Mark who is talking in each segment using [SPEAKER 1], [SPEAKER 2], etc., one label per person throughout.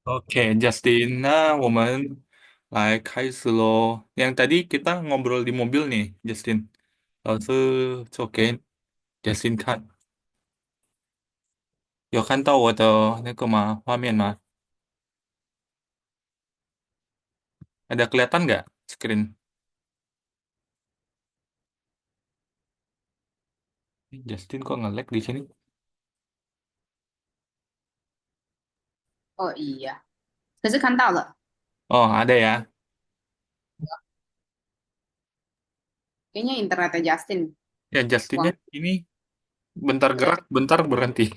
[SPEAKER 1] Oke, Justin. Nah, 我们来开始咯。Yang tadi kita ngobrol di mobil nih, Justin. 老师，Justin 看，有看到我的那个吗？画面吗？Ada kelihatan nggak screen? Justin kok nge-lag di sini?
[SPEAKER 2] 哦，iya. 可是看到了，Oh,
[SPEAKER 1] ada ya.
[SPEAKER 2] kayaknya internetnya Justin
[SPEAKER 1] Ya, Justinnya
[SPEAKER 2] kurang.
[SPEAKER 1] ini bentar gerak, bentar berhenti.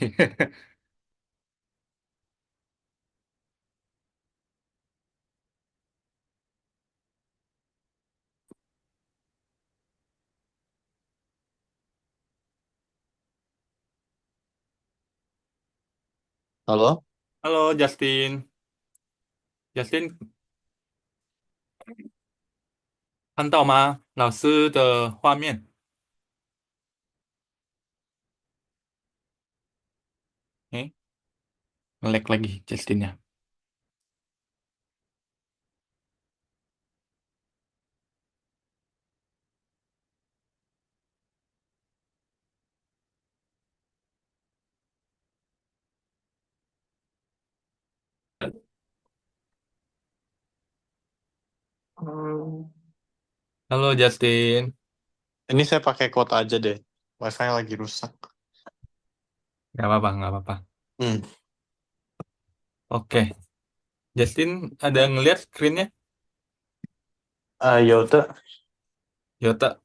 [SPEAKER 3] Halo?
[SPEAKER 1] Halo, Justin. Justin 看到吗？老师的画面？Eh, nge-lag lagi Justinnya.
[SPEAKER 3] Hmm.
[SPEAKER 1] Halo, Justin.
[SPEAKER 3] Ini saya pakai kuota aja deh. Wifi lagi rusak.
[SPEAKER 1] Nggak apa-apa, nggak apa-apa.
[SPEAKER 3] Hmm.
[SPEAKER 1] Oke, Justin ada ngelihat screen-nya?
[SPEAKER 3] Ya udah.
[SPEAKER 1] 有的。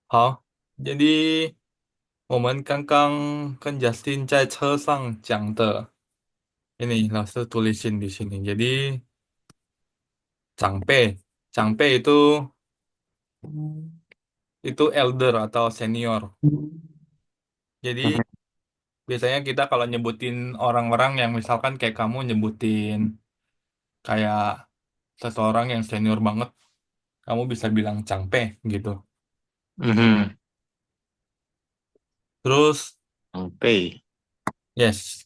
[SPEAKER 1] 好，jadi我们刚刚跟 Justin 在车上讲的，ini 老师 tulisin di sini. Jadi 长辈，长辈itu elder atau senior. Jadi biasanya kita kalau nyebutin orang-orang yang misalkan kayak kamu nyebutin kayak seseorang yang senior banget, kamu bisa bilang cangpe gitu.
[SPEAKER 3] Mhm.
[SPEAKER 1] Terus
[SPEAKER 3] Sampai.
[SPEAKER 1] yes.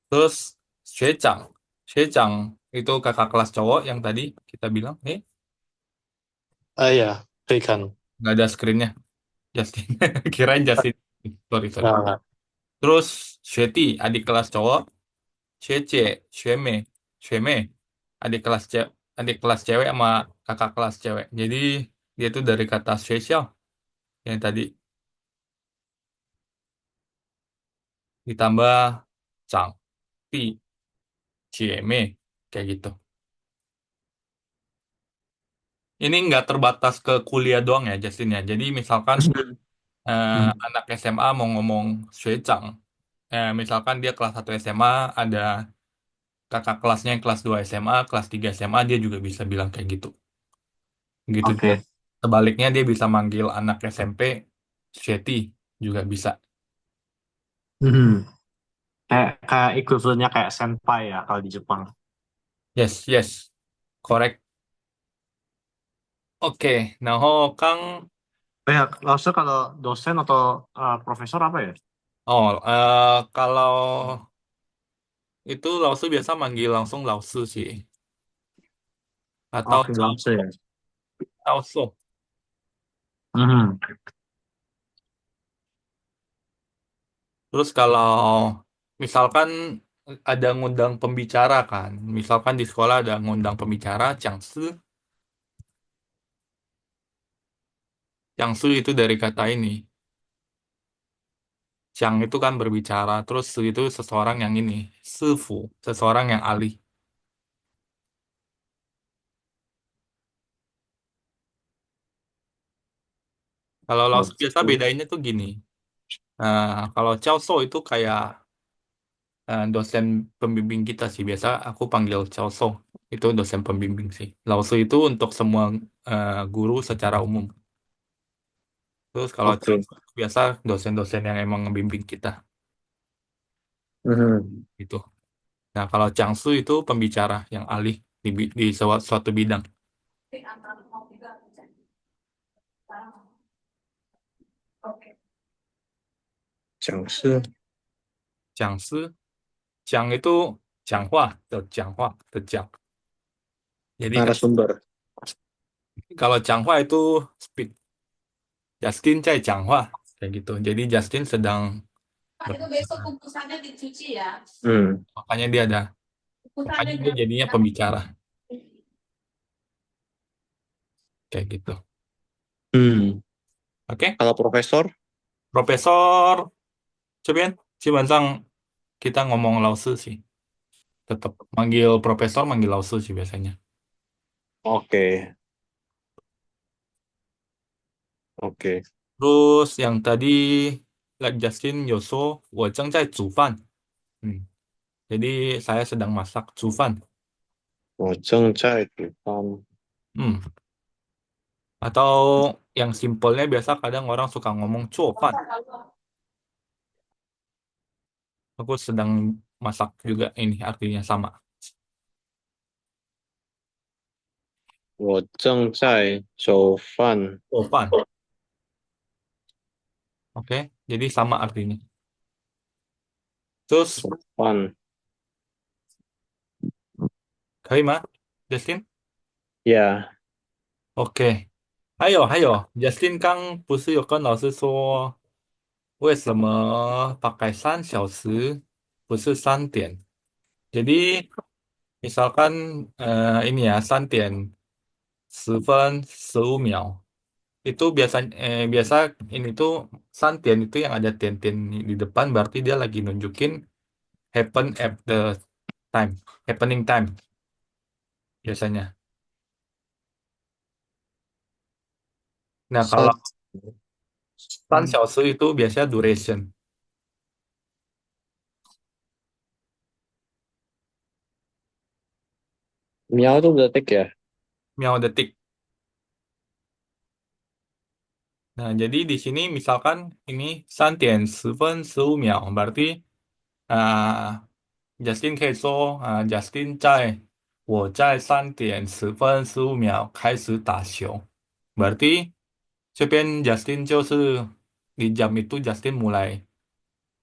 [SPEAKER 1] Terus 学长itu kakak kelas cowok yang tadi kita bilang,
[SPEAKER 3] Ya, berikan.
[SPEAKER 1] nggak ada screennya, Justin. Kirain Justin. Sorry, sorry.
[SPEAKER 3] Nah,
[SPEAKER 1] Terus 学弟, adik kelas cowok, 学姐, 学妹, adik kelas cewek sama kakak kelas cewek. Jadi dia itu dari kata 学校 yang tadi ditambah 长弟, 姐妹, kayak gitu. Ini nggak terbatas ke kuliah doang ya, Justin ya. Jadi misalkan anak SMA mau ngomong 学长, misalkan dia kelas 1 SMA, ada kakak kelasnya yang kelas 2 SMA, kelas 3 SMA, dia juga bisa bilang kayak gitu. Gitu juga.
[SPEAKER 3] Oke.
[SPEAKER 1] Sebaliknya dia bisa manggil anak SMP Sheti juga bisa.
[SPEAKER 3] Mhm. Kayak equivalentnya kayak senpai ya kalau di Jepang.
[SPEAKER 1] Yes, yes, correct. Oke, nah ho Kang,
[SPEAKER 3] Ya, langsung kalau dosen atau profesor apa ya?
[SPEAKER 1] kalau itu Lausu biasa manggil langsung Lausu sih, atau
[SPEAKER 3] Oke, langsung ya.
[SPEAKER 1] Lausu.
[SPEAKER 3] Mhm.
[SPEAKER 1] Terus kalau misalkan ada ngundang pembicara kan, misalkan di sekolah ada ngundang pembicara, Changsu itu dari kata ini. Chang itu kan berbicara, terus Su itu seseorang yang ini, Sifu, seseorang yang ahli. Kalau Laosu biasa
[SPEAKER 3] Oke.
[SPEAKER 1] bedainnya tuh gini. Nah, kalau Cao So itu kayak dosen pembimbing kita sih. Biasa aku panggil Cao So. Itu dosen pembimbing sih. Laosu itu untuk semua guru secara umum. Terus kalau Cao
[SPEAKER 3] Oke.
[SPEAKER 1] So biasa dosen-dosen yang emang ngebimbing kita
[SPEAKER 3] Mhm.
[SPEAKER 1] gitu. Nah, kalau Changsu itu pembicara yang ahli di suatu bidang.
[SPEAKER 3] Changsu.
[SPEAKER 1] Changsu, Chang itu 讲话的讲话的讲. Jadi
[SPEAKER 3] Narasumber.
[SPEAKER 1] kalau 讲话 itu speak. Justin 在讲话kayak gitu. Jadi Justin sedang
[SPEAKER 2] Pak, itu besok
[SPEAKER 1] berbicara.
[SPEAKER 2] kukusannya dicuci ya.
[SPEAKER 3] Hmm.
[SPEAKER 1] Makanya dia ada. Makanya
[SPEAKER 2] Kukusannya
[SPEAKER 1] dia
[SPEAKER 2] jangan.
[SPEAKER 1] jadinya pembicara kayak gitu.
[SPEAKER 3] Hmm.
[SPEAKER 1] Oke,
[SPEAKER 3] Kalau profesor,
[SPEAKER 1] Profesor 这边基本上 kita ngomong 老师 sih. Tetap manggil profesor, manggil 老师 sih biasanya.
[SPEAKER 3] oke, oke.
[SPEAKER 1] Terus yang tadi like Justin Yoso, 我正在煮饭. Hmm. Jadi saya sedang masak 煮饭.
[SPEAKER 3] 我正在煮饭.
[SPEAKER 1] Hmm. Atau yang simpelnya biasa kadang orang suka ngomong 做饭. Aku sedang masak juga ini artinya sama.
[SPEAKER 3] 我正在煮饭.
[SPEAKER 1] 做饭. Oke, jadi sama artinya. Terus
[SPEAKER 3] 煮饭.
[SPEAKER 1] 可以吗，Justin？Ya, OK，还有，Justin 刚不是有跟老师说，为什么pakai 3小时不是3点？Jadi misalkan ini ya 3点10分15秒itu biasa ini tuh 3点itu yang ada titik di depan berarti dia lagi nunjukin happen at the time, happening time biasanya. Nah kalau 3小时 itu biasanya duration.
[SPEAKER 3] Miao itu detik ya?
[SPEAKER 1] Miao detik. Nah, jadi di sini misalkan ini 3点10分15秒 berarti Justin 可以说Justin 我在3点10分15秒开始打球. Berarti 这边 Justin 就是di jam itu Justin mulai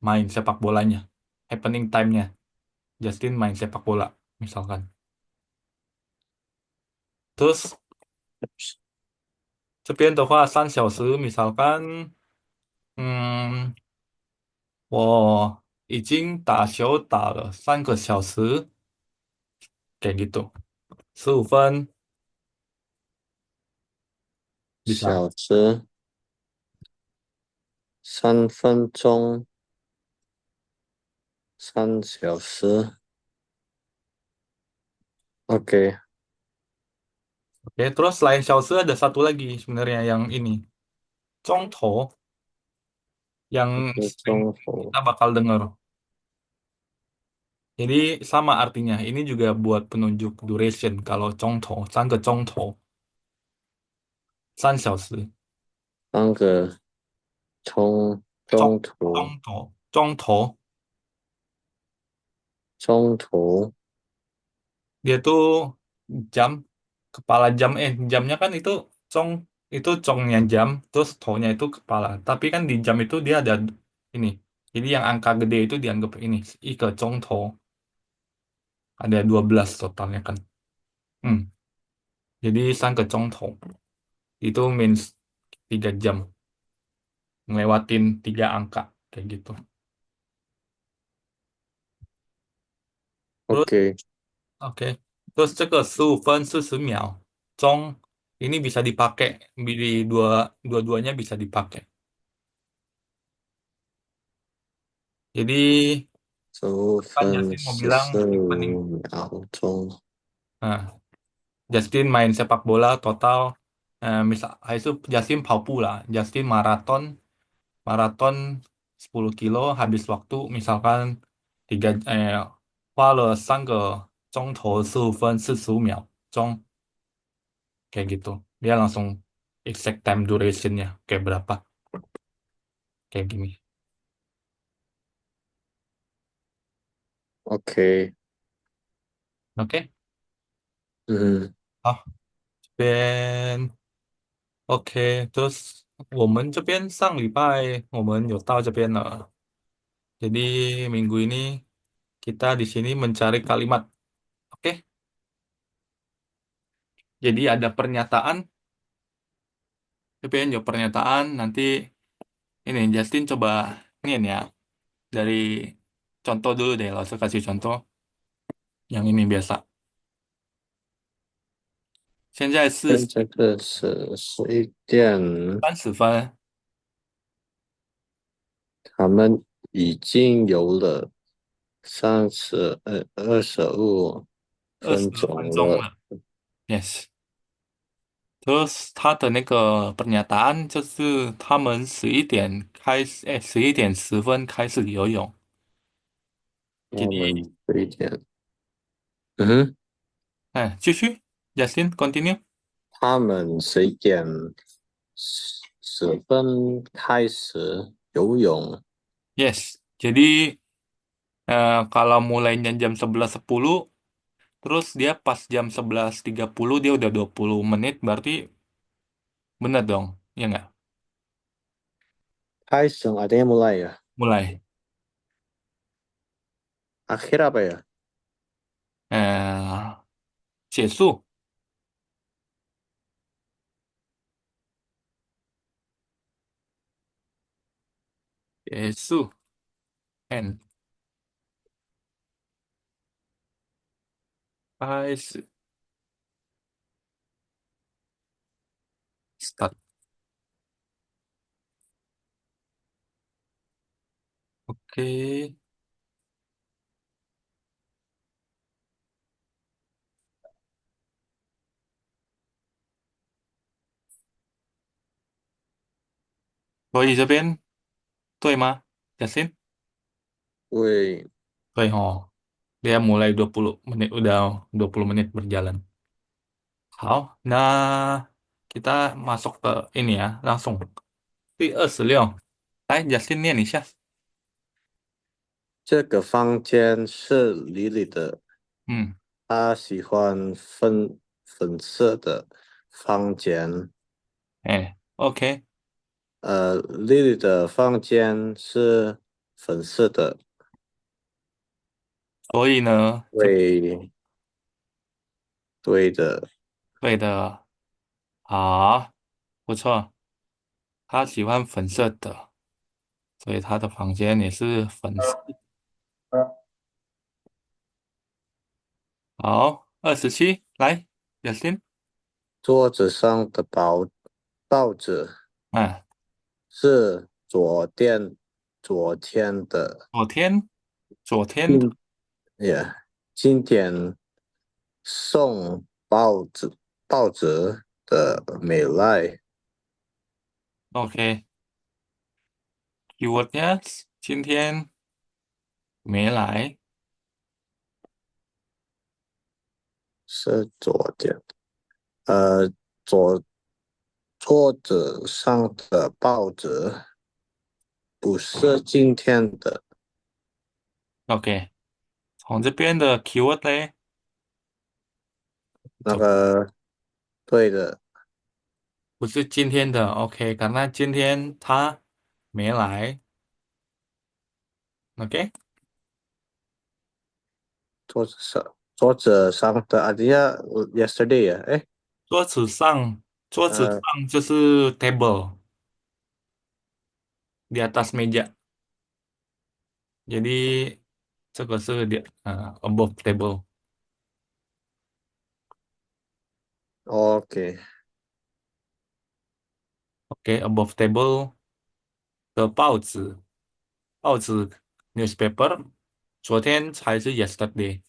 [SPEAKER 1] main sepak bolanya. Happening time-nya. Justin main sepak bola misalkan. Terus 这边的话3小时 misalkan 嗯我已经打球打了3个小时，kayak gitu. 15分 bisa.
[SPEAKER 3] 小时3分钟3小时. Oke,
[SPEAKER 1] Oke, terus selain 小时 ada satu lagi sebenarnya yang ini. 中头 yang sering
[SPEAKER 3] 中途
[SPEAKER 1] kita bakal dengar. Jadi sama artinya. Ini juga buat penunjuk duration. Kalau 中头, 3个钟头, 3小时.
[SPEAKER 3] 3个中
[SPEAKER 1] 中
[SPEAKER 3] 中途
[SPEAKER 1] 中头
[SPEAKER 3] 中途
[SPEAKER 1] dia tuh jam kepala jam jamnya kan itu cong itu congnya jam terus tonya itu kepala tapi kan di jam itu dia ada ini jadi yang angka gede itu dianggap ini ke cong to ada 12 totalnya kan. Hmm. Jadi sang ke cong to itu means 3 jam ngelewatin 3 angka kayak gitu. Terus
[SPEAKER 3] Oke,
[SPEAKER 1] oke terus 这个15分40秒钟 ini bisa dipakai di dua-duanya bisa dipakai. Jadi
[SPEAKER 3] 十
[SPEAKER 1] kan
[SPEAKER 3] 分
[SPEAKER 1] Justin mau bilang
[SPEAKER 3] 十
[SPEAKER 1] opening.
[SPEAKER 3] 秒钟.
[SPEAKER 1] Nah, Justin main sepak bola total misal itu Justin 跑步 lah. Justin maraton maraton 10 kilo habis waktu misalkan 花了3个钟头15分45秒钟kayak gitu. Dia langsung exact time durationnya kayak berapa kayak gini.
[SPEAKER 3] Oke.
[SPEAKER 1] Oke?
[SPEAKER 3] 嗯
[SPEAKER 1] 好，这边 OK，就是我们这边上礼拜我们有到这边了，jadi minggu ini kita di sini mencari kalimat. Oke, jadi ada pernyataan, PPN jawab pernyataan, nanti ini Justin coba ini ya, dari contoh dulu deh, langsung kasih contoh yang ini biasa. 现在是
[SPEAKER 3] 跟这个是11点，30
[SPEAKER 1] 分，
[SPEAKER 3] 他们已经有了25
[SPEAKER 1] 二十
[SPEAKER 3] 分钟了。
[SPEAKER 1] 分钟了。Yes，就是他的那个pernyataan就是他们11点开始，哎，11点10分开始游泳。jadi，
[SPEAKER 3] 我们11点，嗯哼，
[SPEAKER 1] 哎，继续，Justin continue。
[SPEAKER 3] 他们11点10分开始游泳。
[SPEAKER 1] Yes，jadi kalau mulainya jam 11.10, terus dia pas jam 11.30 dia udah 20 menit, berarti bener dong, ya nggak?
[SPEAKER 3] 开始 ada yang mulai ya.
[SPEAKER 1] Mulai.
[SPEAKER 3] Akhir apa ya?
[SPEAKER 1] 结束，结束，and 开始，start。OK，所以这边对吗，Justin？
[SPEAKER 3] 对，
[SPEAKER 1] 对哦，dia mulai 20 menit, udah 20 menit berjalan. 好，那kita masuk ke ini ya, langsung 第26。来，Justin 念一下。
[SPEAKER 3] 这个房间是李李的，
[SPEAKER 1] 嗯，
[SPEAKER 3] 他喜欢粉色的房间。
[SPEAKER 1] 哎，OK，
[SPEAKER 3] 丽丽的房间是粉色的。
[SPEAKER 1] 所以呢，这
[SPEAKER 3] 对，对的。
[SPEAKER 1] 对的，好，不错，他喜欢粉色的，所以他的房间也是粉色。好，27，来，Justin，
[SPEAKER 3] 桌子上的报纸
[SPEAKER 1] 哎，
[SPEAKER 3] 是昨天的。
[SPEAKER 1] 昨天，昨天的
[SPEAKER 3] 今也今天送报纸的没来。
[SPEAKER 1] ，OK，keywordnya 今天没来
[SPEAKER 3] 是昨天。呃，桌桌子上的报纸不是今天的。
[SPEAKER 1] ，OK，从这边的 keyword 嘞，
[SPEAKER 3] 那个对的。
[SPEAKER 1] 不是今天的，OK，karena 今天他没来，OK，
[SPEAKER 3] 桌子上的 idea yesterday 啊，哎，
[SPEAKER 1] 桌子上，桌子
[SPEAKER 3] 呃
[SPEAKER 1] 上就是 table di atas meja，jadi 这个是above table，OK，，OK。above table 的报纸 newspaper，昨天才是 yesterday，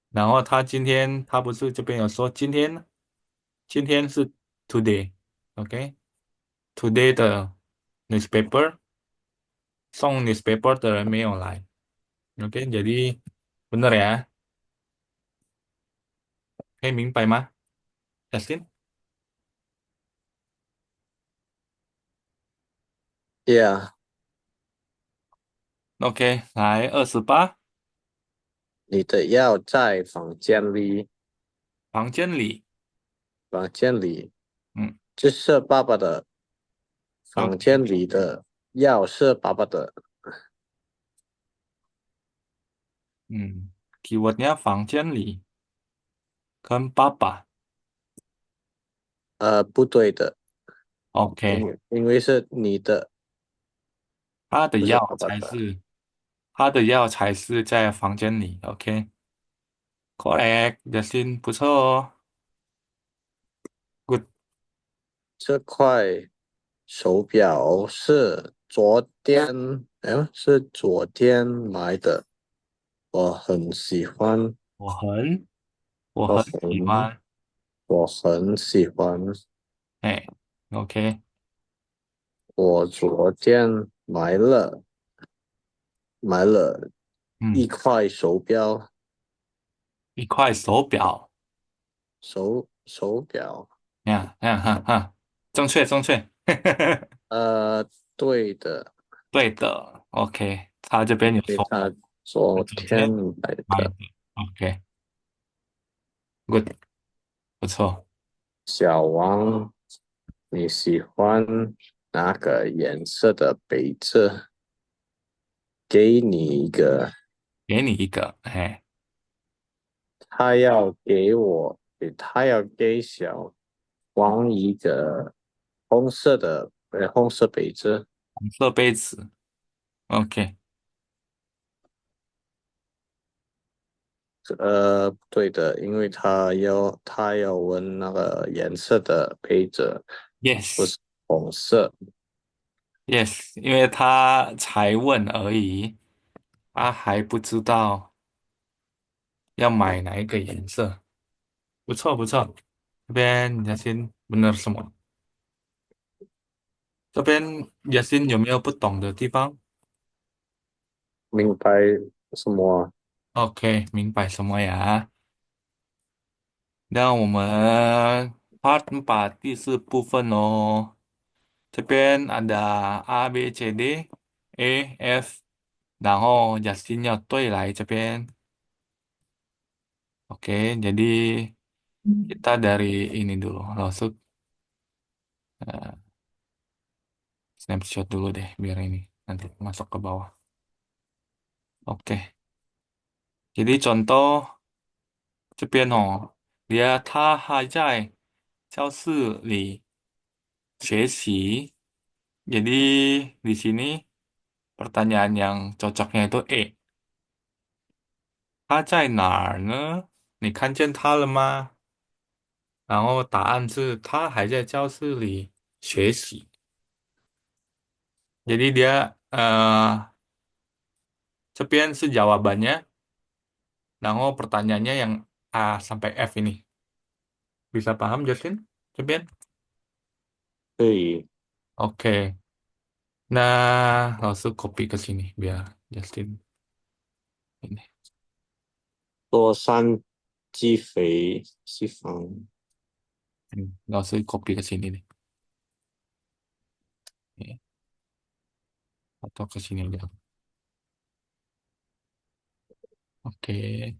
[SPEAKER 1] 然后他不是这边有说今天是 today，OK，today 的 newspaper 送 newspaper 的人没有来，OK，jadi benar ya，可以明白吗，Justin？OK，Yeah，来28，
[SPEAKER 3] 你的药在房间里。
[SPEAKER 1] 房间里，
[SPEAKER 3] 房间里，
[SPEAKER 1] 嗯
[SPEAKER 3] 这是爸爸的房
[SPEAKER 1] ，OK，
[SPEAKER 3] 间里的要是爸爸的，keywordnya
[SPEAKER 1] 房间里跟爸爸。
[SPEAKER 3] 不对的，OK，因为是你的，
[SPEAKER 1] 他的
[SPEAKER 3] 不是爸
[SPEAKER 1] 药
[SPEAKER 3] 爸的。
[SPEAKER 1] 才是他的药才是在房间里。OK，correct，雅欣不错哦，good。
[SPEAKER 3] 这块手表是昨天买的，我很喜欢，
[SPEAKER 1] 我很我
[SPEAKER 3] 我
[SPEAKER 1] 很喜
[SPEAKER 3] 很
[SPEAKER 1] 欢。
[SPEAKER 3] 我很喜欢。
[SPEAKER 1] 哎，OK，
[SPEAKER 3] 我昨天买了一
[SPEAKER 1] 嗯，
[SPEAKER 3] 块手表，
[SPEAKER 1] 一块手表，
[SPEAKER 3] 手表，
[SPEAKER 1] 哈哈，正确正确，
[SPEAKER 3] 对的，
[SPEAKER 1] 对的，OK，他这边有说
[SPEAKER 3] 因为他昨天
[SPEAKER 1] 昨天
[SPEAKER 3] 买的。
[SPEAKER 1] 买的，OK，good，不错，
[SPEAKER 3] 小王，你喜欢哪个颜色的杯子？给你一个，
[SPEAKER 1] 给你一个，哎，
[SPEAKER 3] 他要给小王一个红色杯子。
[SPEAKER 1] 红色杯子，OK，
[SPEAKER 3] 对的，因为他要问那个颜色的杯子，不
[SPEAKER 1] yes
[SPEAKER 3] 是红色。
[SPEAKER 1] yes，因为他才问而已，他还不知道要买哪一个颜色，不错不错，这边雅欣 benar semua，这边雅欣有没有不懂的地方
[SPEAKER 3] 明白什么？？OK，
[SPEAKER 1] 明白什么呀？那我们 part 4第四部分哦，这边ada A B C D E F，然后雅欣要对来这边。Oke, jadi kita dari ini dulu, langsung eh, snapshot dulu deh, biar ini nanti masuk ke bawah. Oke, jadi contoh 这边哦，他还在教室里学习. Jadi di sini pertanyaan yang cocoknya itu E. 他在哪儿呢？你看见他了吗？然后答案是他还在教室里学习。Jadi dia这边是 jawabannya, 然后 pertanyaannya yang A sampai F ini. Bisa paham, Justin? 这边?
[SPEAKER 3] 可以
[SPEAKER 1] Oke. Nah, langsung copy ke sini biar Justin ini.
[SPEAKER 3] 多三击肥西方
[SPEAKER 1] Langsung copy ke sini nih. Nih, atau ke sini aja. Oke.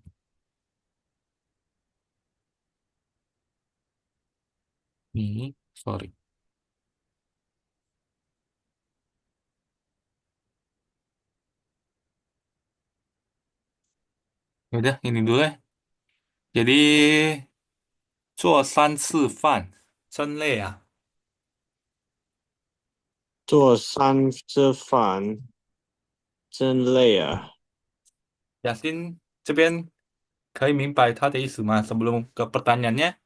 [SPEAKER 1] Nih, sorry. Ya udah, ini dulu ya. Jadi 做3次饭真累啊。
[SPEAKER 3] 做3次饭真累啊！Yasin
[SPEAKER 1] 这边可以明白他的意思吗？Sebelum ke pertanyaannya,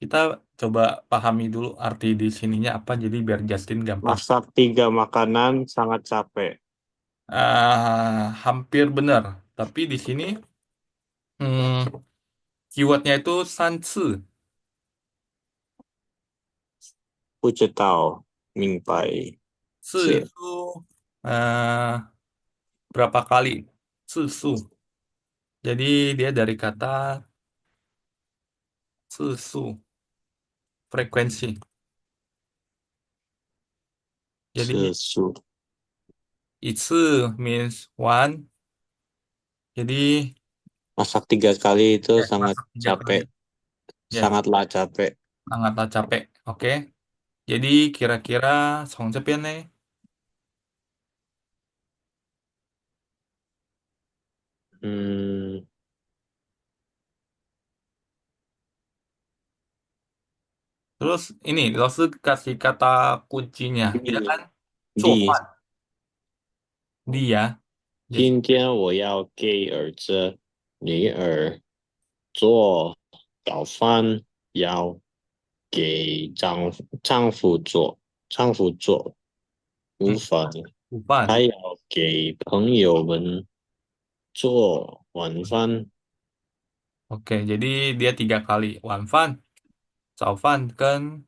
[SPEAKER 1] kita coba pahami dulu arti di sininya apa, jadi biar Justin gampang.
[SPEAKER 3] Masak 3 makanan sangat capek.
[SPEAKER 1] Hampir benar, tapi di sini hmm, keywordnya itu sanci.
[SPEAKER 3] 不知道，明白，Itu
[SPEAKER 1] eh, berapa kali? Susu. Jadi dia dari kata susu, frekuensi. Jadi
[SPEAKER 3] 次数
[SPEAKER 1] itu means one. Jadi
[SPEAKER 3] masak 3 kali itu
[SPEAKER 1] ya,
[SPEAKER 3] sangat
[SPEAKER 1] masak 3 kali.
[SPEAKER 3] capek,
[SPEAKER 1] Yes,
[SPEAKER 3] sangatlah capek.
[SPEAKER 1] sangatlah capek. Oke. Jadi kira-kira 从这边呢
[SPEAKER 3] Hmm,
[SPEAKER 1] Terus ini, Laosu kasih kata kuncinya. Dia kan
[SPEAKER 3] 例
[SPEAKER 1] Zuofan. Dia. Jadi,
[SPEAKER 3] 今天我要给女儿做早饭，要给丈夫做午
[SPEAKER 1] hmm,
[SPEAKER 3] 饭，还
[SPEAKER 1] Zuofan.
[SPEAKER 3] 要给朋友们做晚饭。
[SPEAKER 1] Oke, jadi dia 3 kali. Wanfan, Zaofan, kan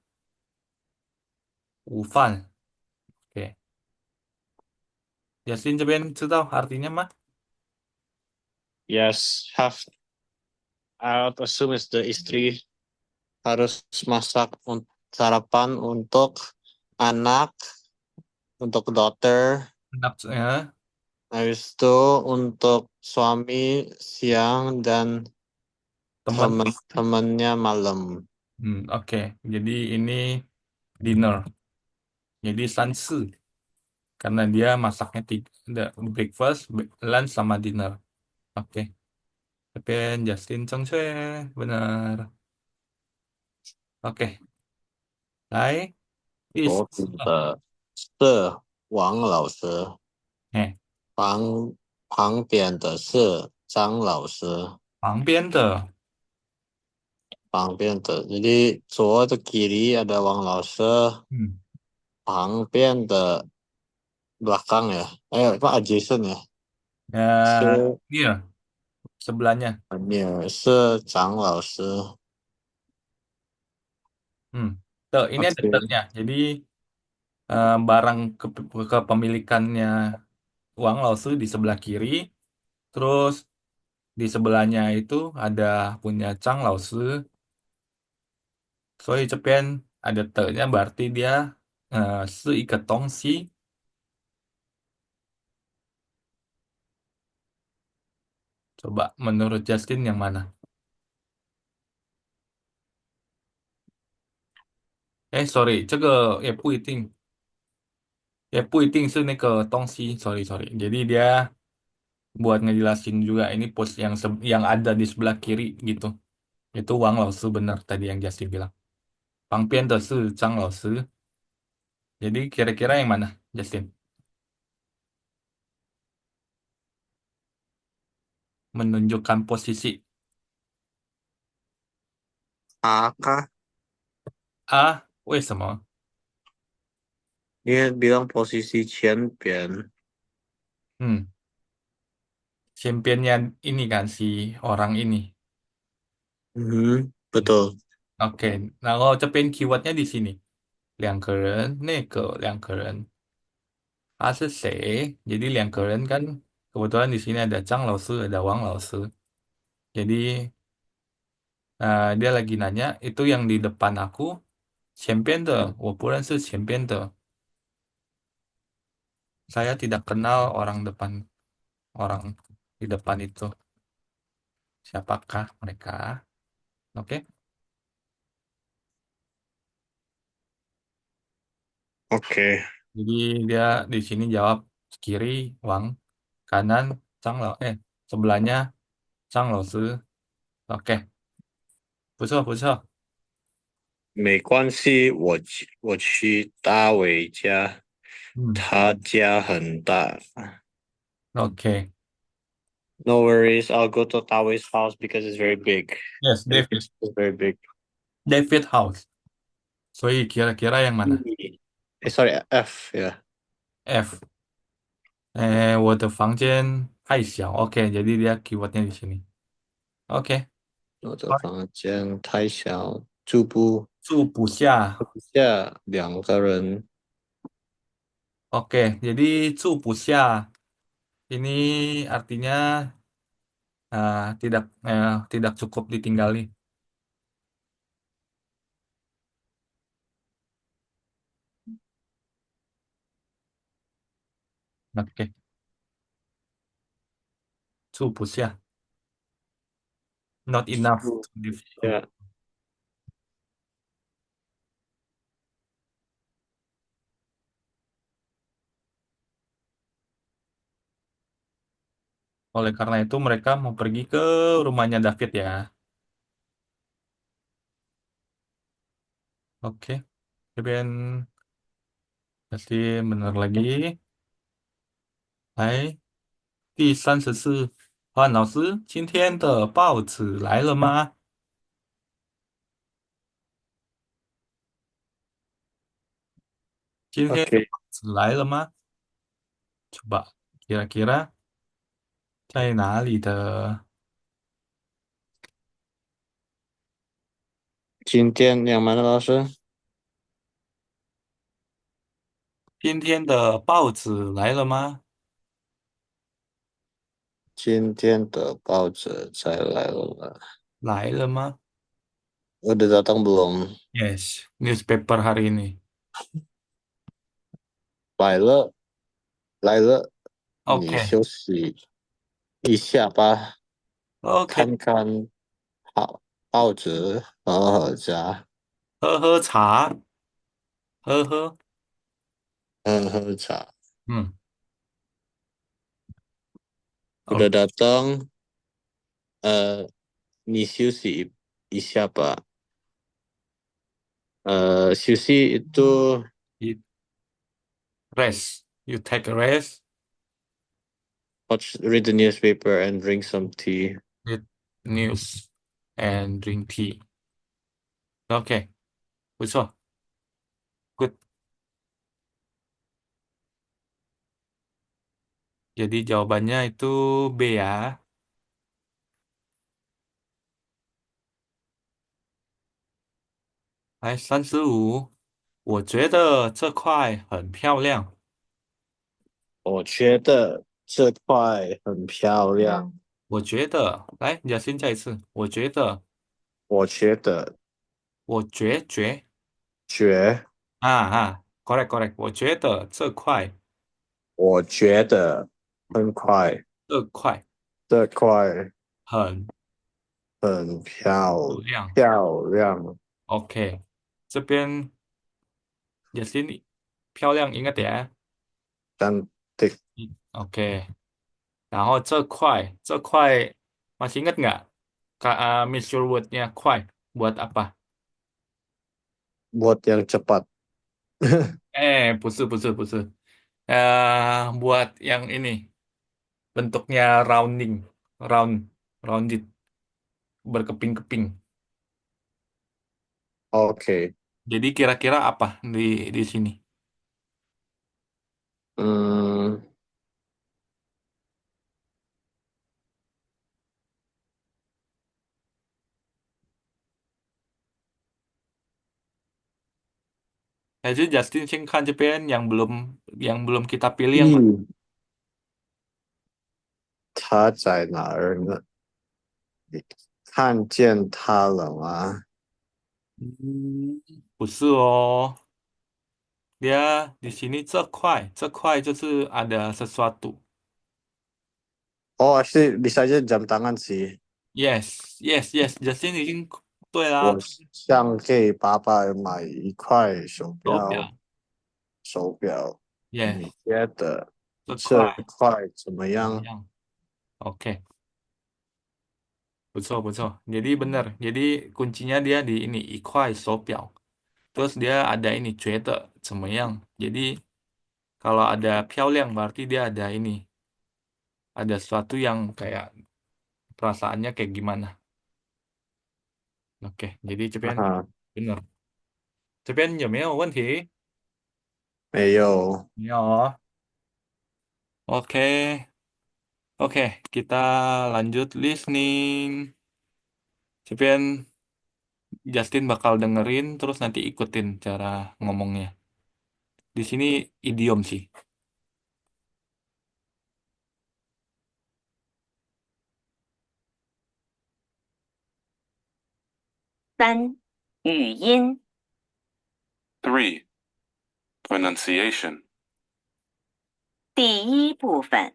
[SPEAKER 1] Wufan. Oke. Yasin 这边知道 artinya mah?
[SPEAKER 3] Yes, have I would assume it's the istri harus masak sarapan untuk anak, untuk daughter,
[SPEAKER 1] Enaknya
[SPEAKER 3] habis itu untuk suami siang dan
[SPEAKER 1] teman.
[SPEAKER 3] teman-temannya malam.
[SPEAKER 1] Oke. Jadi ini dinner. Jadi sansu. Karena dia masaknya tiga, ada breakfast, lunch, sama dinner. Oke. Tapi Justin Chongchue. Benar. Oke. 来，第四
[SPEAKER 3] 左边
[SPEAKER 1] 个。
[SPEAKER 3] 的是王老师，
[SPEAKER 1] 哎，
[SPEAKER 3] 旁边的是张老师，
[SPEAKER 1] 旁边的。
[SPEAKER 3] jadi左的 kiri ada Wang Lause,
[SPEAKER 1] 嗯，
[SPEAKER 3] 旁边的 belakang ya, apa adjacent ya,
[SPEAKER 1] 呃
[SPEAKER 3] 是
[SPEAKER 1] near sebelahnya.
[SPEAKER 3] 是张老师。
[SPEAKER 1] Hmm. Tuh, ini ada
[SPEAKER 3] Oke.
[SPEAKER 1] ternya. Jadi barang kepemilikannya uang Laosu di sebelah kiri, terus di sebelahnya itu ada punya Chang Laosu. Soalnya Cepian ada ternya berarti dia seiketongsi. Coba menurut Justin yang mana? Sorry, 这个也不一定是那个东西，sorry sorry. Jadi dia buat ngejelasin juga ini post yang ada di sebelah kiri gitu. Itu Wang Laosu benar tadi yang Justin bilang. 旁边的是张老师. Jadi kira-kira yang mana, Justin? Menunjukkan posisi
[SPEAKER 3] A
[SPEAKER 1] A, 为什么?
[SPEAKER 3] dia bilang posisi 前边.
[SPEAKER 1] Hmm, championnya ini kan si orang ini.
[SPEAKER 3] Betul.
[SPEAKER 1] Oke, nah kalau cepin keywordnya di sini. 两个人，那个两个人，他是谁? Jadi 两个人 kan kebetulan di sini ada Chang Laosu, ada Wang Laosu. Jadi dia lagi nanya, itu yang di depan aku, 前边的，我不认识前边的. Saya tidak kenal orang depan, orang di depan itu. Siapakah mereka? Oke.
[SPEAKER 3] Oke.
[SPEAKER 1] Jadi dia di sini jawab kiri Wang, kanan sebelahnya Chang Laosu. Oke, 不错不错.
[SPEAKER 3] 没关系，我去大伟家，Hmm, 他家很大。
[SPEAKER 1] oke.
[SPEAKER 3] No worries, I'll go to Tawai's house because it's very big.
[SPEAKER 1] Yes, David.
[SPEAKER 3] It's very big.
[SPEAKER 1] David House. 所以 kira-kira yang mana?
[SPEAKER 3] Sorry, F ya.
[SPEAKER 1] F. 我的房间太小. Oke, jadi dia keywordnya di sini. Oke.
[SPEAKER 3] 我的房间太小，住不
[SPEAKER 1] 住不下.
[SPEAKER 3] 下2个人。
[SPEAKER 1] Oke, jadi 住不下 ini artinya tidak cukup ditinggali. Oke, 住不下. Not enough to live.
[SPEAKER 3] Ya,
[SPEAKER 1] Oleh karena itu mereka mau pergi ke rumahnya David ya. Oke,这边 pasti benar lagi. 来，第34，换老师，今天的报纸来了吗？今天的
[SPEAKER 3] Oke,
[SPEAKER 1] 报纸来了吗？coba kira-kira 在哪里的？
[SPEAKER 3] 今天yang mana 老师？
[SPEAKER 1] 今天的报纸来了吗？
[SPEAKER 3] 今天的报纸才来了吗？
[SPEAKER 1] 来了吗
[SPEAKER 3] Udah datang belum?
[SPEAKER 1] ？Yes, newspaper hari ini.
[SPEAKER 3] 来了，来了，你
[SPEAKER 1] Oke,
[SPEAKER 3] 休息一下吧，oke. 看看报纸，好好家，
[SPEAKER 1] 喝喝茶，喝喝。
[SPEAKER 3] 喝喝茶。
[SPEAKER 1] 嗯
[SPEAKER 3] Udah
[SPEAKER 1] ，OK，datang，
[SPEAKER 3] 你休息一下吧。休息 itu
[SPEAKER 1] you rest. You take a rest.
[SPEAKER 3] read the newspaper and drink some tea.
[SPEAKER 1] Read news and drink tea. Oke, 不错，good. Jadi jawabannya itu B ya. 来，35，我觉得这块很漂亮。
[SPEAKER 3] 我觉得这块很漂亮。
[SPEAKER 1] 我觉得，来，你要先再一次。我觉得，
[SPEAKER 3] 我觉得
[SPEAKER 1] 我觉
[SPEAKER 3] 觉，correct
[SPEAKER 1] correct。我觉得
[SPEAKER 3] 我觉得很快，
[SPEAKER 1] 这块
[SPEAKER 3] 这块
[SPEAKER 1] 很
[SPEAKER 3] 很
[SPEAKER 1] 漂亮。
[SPEAKER 3] 漂亮。
[SPEAKER 1] OK，这边也是你漂亮应该点。
[SPEAKER 3] cantik.
[SPEAKER 1] Oke，然后这块masih ingat nggak Kak Miss Sherwood-nya 快 buat apa?
[SPEAKER 3] Buat yang cepat.
[SPEAKER 1] 不是，buat yang ini bentuknya rounding, rounded, berkeping-keping.
[SPEAKER 3] Oke.
[SPEAKER 1] Jadi kira-kira apa di sini?
[SPEAKER 3] Hmm,
[SPEAKER 1] Jadi Justin 先看这边yang belum kita pilih yang mana?
[SPEAKER 3] 他在哪儿呢？你看见他了吗？
[SPEAKER 1] 不是哦，dia di sini 这块就是 ada sesuatu.
[SPEAKER 3] Oh, actually bisa aja jam tangan sih.
[SPEAKER 1] Yes, Justin 已经对啦，
[SPEAKER 3] 我想给爸爸买一块手表。
[SPEAKER 1] 手表
[SPEAKER 3] 手表，，yes，你觉得这
[SPEAKER 1] 这块
[SPEAKER 3] 块怎么样？
[SPEAKER 1] 怎么样？Oke，不错。Jadi benar. Jadi kuncinya dia di ini ikhwai sopiao. Terus dia ada ini 觉得怎么样? Jadi kalau ada 漂亮 berarti dia ada ini. Ada sesuatu yang kayak perasaannya kayak gimana. Oke, jadi 这边
[SPEAKER 3] 啊，benar.
[SPEAKER 1] 这边有没有问题？
[SPEAKER 3] 没有。
[SPEAKER 1] 没有哦。Oke, oke, kita lanjut listening. 这边 Justin bakal dengerin terus nanti ikutin cara ngomongnya. Di sini idiom sih.
[SPEAKER 4] 三、语音
[SPEAKER 5] 3. Pronunciation.
[SPEAKER 4] 第一部分，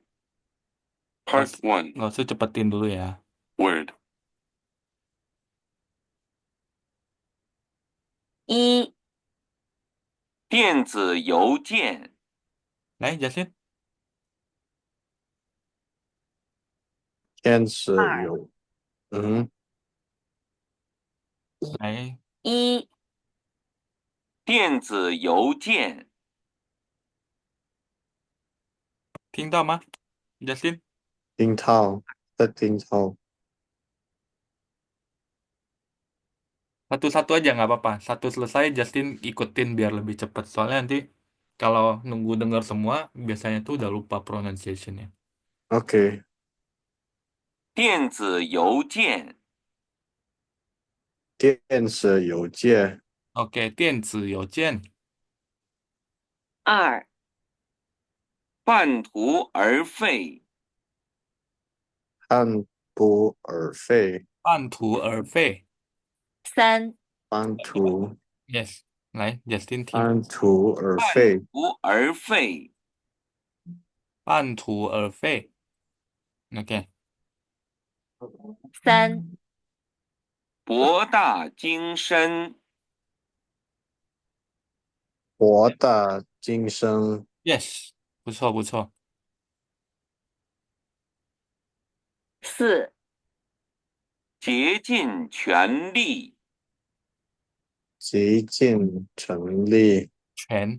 [SPEAKER 5] Part 1.
[SPEAKER 1] Nggak usah cepetin dulu ya.
[SPEAKER 5] Word.
[SPEAKER 4] 一、
[SPEAKER 6] 电子邮件，
[SPEAKER 1] 来，Justin.
[SPEAKER 3] 天子有，嗯，
[SPEAKER 1] 来，
[SPEAKER 4] 一
[SPEAKER 6] 电子邮件，
[SPEAKER 1] 听到吗，Justin？
[SPEAKER 3] 听到。
[SPEAKER 1] Satu-satu aja nggak apa-apa. Satu selesai, Justin ikutin biar lebih cepat. Soalnya nanti kalau nunggu dengar semua, biasanya tuh udah lupa pronunciation-nya.
[SPEAKER 3] OK，
[SPEAKER 6] 电子邮件，
[SPEAKER 3] 电子邮件，
[SPEAKER 1] Oke, 电子邮件。
[SPEAKER 4] 二
[SPEAKER 6] 半途而废，
[SPEAKER 3] 半途而废，
[SPEAKER 1] 半途而废。
[SPEAKER 4] 三
[SPEAKER 3] 半途
[SPEAKER 1] Yes，来，Justin 听。
[SPEAKER 3] 半途而
[SPEAKER 6] 半
[SPEAKER 3] 废，
[SPEAKER 6] 途而废，
[SPEAKER 1] 半途而废。OK，
[SPEAKER 4] 三
[SPEAKER 6] 博大精深，
[SPEAKER 3] 博大精深，
[SPEAKER 1] Yes，不错不错。
[SPEAKER 4] 四
[SPEAKER 6] 竭尽全力，
[SPEAKER 3] 竭尽全力，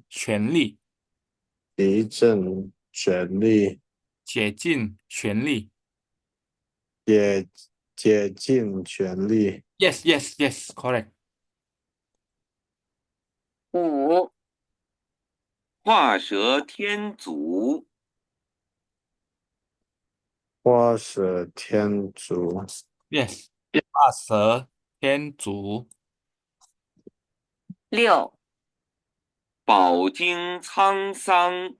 [SPEAKER 1] 全力，
[SPEAKER 3] 竭尽全力，
[SPEAKER 1] 竭尽全力。
[SPEAKER 3] 也竭尽全力，
[SPEAKER 1] Yes yes yes，correct。
[SPEAKER 4] 五
[SPEAKER 6] 画蛇添足，
[SPEAKER 3] 画蛇添足，
[SPEAKER 1] Yes，画蛇添足。
[SPEAKER 4] 六
[SPEAKER 6] 饱经沧桑，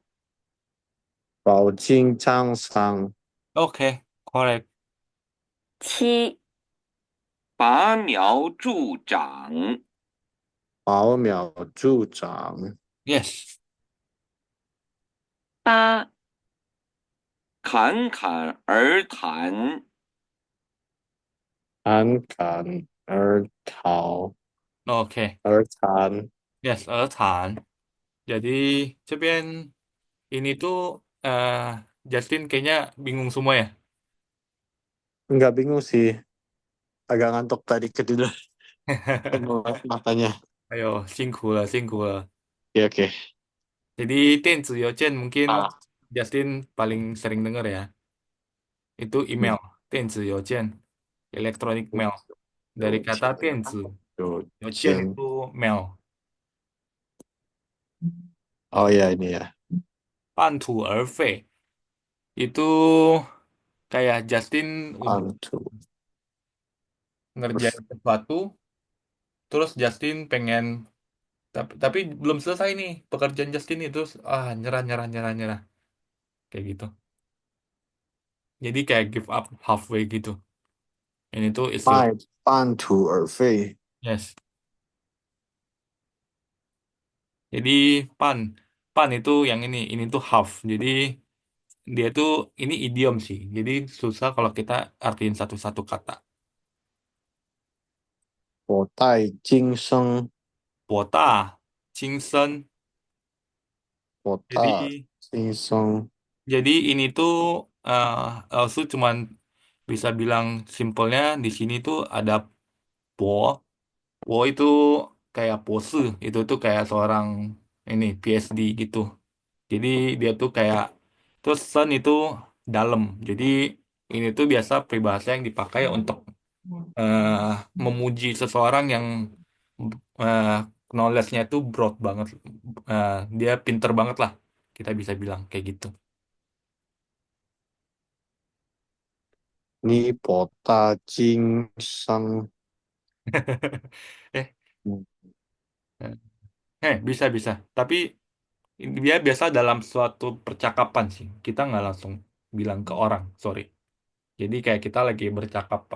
[SPEAKER 3] 饱经沧桑，
[SPEAKER 1] OK，correct。
[SPEAKER 4] 七
[SPEAKER 6] 拔苗助长，
[SPEAKER 3] 拔苗助长，
[SPEAKER 1] Yes，
[SPEAKER 4] 八
[SPEAKER 6] 侃侃而谈，
[SPEAKER 3] 侃侃而谈，
[SPEAKER 1] OK。
[SPEAKER 3] 而谈，
[SPEAKER 1] Yes，而谈。Jadi Cepian ini tuh Justin kayaknya bingung semua ya.
[SPEAKER 3] Nggak bingung sih, agak ngantuk tadi ketiduran matanya.
[SPEAKER 1] Ayo,辛苦了。
[SPEAKER 3] Oke, oke.
[SPEAKER 1] Jadi 电子邮件 mungkin
[SPEAKER 3] Ah,
[SPEAKER 1] Justin paling sering dengar ya. Itu email, 电子邮件, electronic mail. Dari kata 电子邮件
[SPEAKER 3] 邮件.
[SPEAKER 1] itu mail.
[SPEAKER 3] Oh ya, ini ya.
[SPEAKER 1] 半途而废 itu kayak Justin udah
[SPEAKER 3] Antu.
[SPEAKER 1] ngerjain sesuatu, terus Justin pengen tapi belum selesai nih pekerjaan Justin itu, nyerah kayak gitu. Jadi kayak give up halfway gitu. Ini tuh istilah.
[SPEAKER 3] 半途而废.
[SPEAKER 1] Yes. Jadi pan pan itu yang ini tuh half. Jadi dia tuh ini idiom sih. Jadi susah kalau kita artiin satu-satu kata.
[SPEAKER 3] 我待今生，
[SPEAKER 1] 博大精深.
[SPEAKER 3] 我大
[SPEAKER 1] Jadi
[SPEAKER 3] 今生，
[SPEAKER 1] jadi ini tuh Elsu cuman bisa bilang simpelnya di sini tuh ada po. Po itu kayak pose, itu tuh kayak seorang ini PhD gitu. Jadi dia tuh kayak terus sen itu dalam. Jadi ini tuh biasa peribahasa yang dipakai untuk eh, memuji seseorang yang eh, knowledge-nya itu broad banget. Dia pinter banget lah. Kita bisa bilang kayak gitu.
[SPEAKER 3] 你博大精深，
[SPEAKER 1] eh, bisa. Tapi dia biasa dalam suatu percakapan sih. Kita nggak langsung bilang ke orang, sorry. Jadi kayak kita lagi bercakap,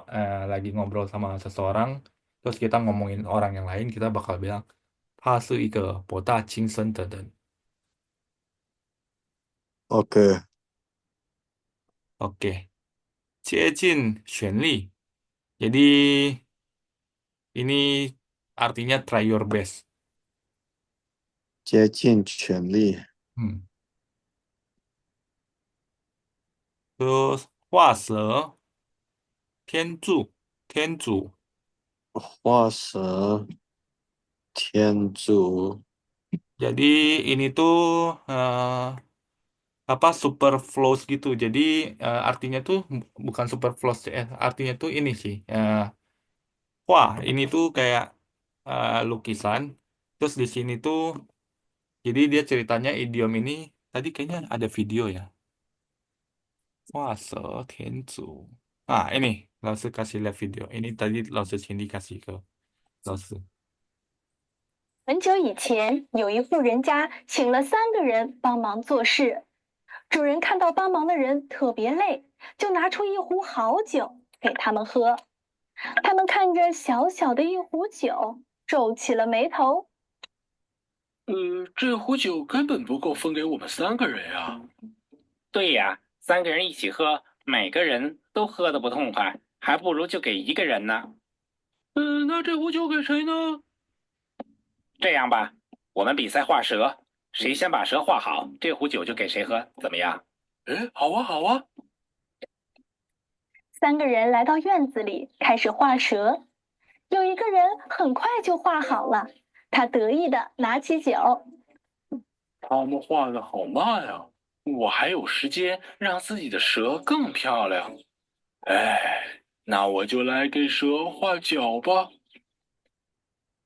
[SPEAKER 1] lagi ngobrol sama seseorang, terus kita ngomongin orang yang lain, kita bakal bilang, 他是一个博大精深的人.
[SPEAKER 3] OK，
[SPEAKER 1] Oke, 竭尽全力. Jadi ini artinya try your best.
[SPEAKER 3] 竭尽全力.
[SPEAKER 1] Hmm. Terus 画蛇天柱，天主。
[SPEAKER 3] 画蛇天柱
[SPEAKER 1] Jadi ini tuh apa super flows gitu. Jadi artinya tuh bukan super flows, artinya tuh ini sih. Wah, ini tuh kayak lukisan. Terus di sini tuh, jadi dia ceritanya idiom ini tadi kayaknya ada video ya. Wah, so Tianzu. Ah, ini Laosu kasih lihat video. Ini tadi Laosu Cindy kasih ke Laosu.
[SPEAKER 7] 很久以前，有一户人家请了3个人帮忙做事。主人看到帮忙的人特别累，就拿出一壶好酒给他们喝。他们看着小小的一壶酒，皱起了眉头。
[SPEAKER 8] 这壶酒根本不够分给我们3个人啊。
[SPEAKER 9] 对呀，3个人一起喝，每个人都喝得不痛快，还不如就给一个人呢。
[SPEAKER 8] 那这壶酒给谁呢？
[SPEAKER 9] 这样吧，我们比赛画蛇，谁先把蛇画好，这壶酒就给谁喝，怎么样？
[SPEAKER 8] 好啊，好啊。
[SPEAKER 7] 3个人来到院子里，开始画蛇。有一个人很快就画好了，他得意地拿起酒。
[SPEAKER 8] 他们画的好慢啊，我还有时间让自己的蛇更漂亮。那我就来给蛇画脚吧。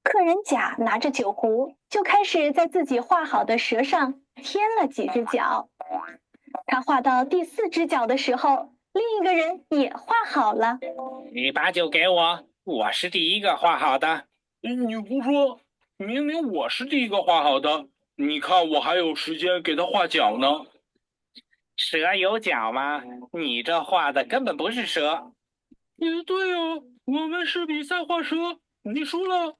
[SPEAKER 7] 客人甲拿着酒壶，就开始在自己画好的蛇上添了几只脚。他画到第4只脚的时候，另一个人也画好了。
[SPEAKER 9] 你把酒给我，我是第一个画好的。
[SPEAKER 8] 你胡说，明明我是第一个画好的，你看我还有时间给他画脚呢。
[SPEAKER 9] 蛇有脚吗？你这画的根本不是蛇。
[SPEAKER 8] 也对啊，我们是比赛画蛇，你输了。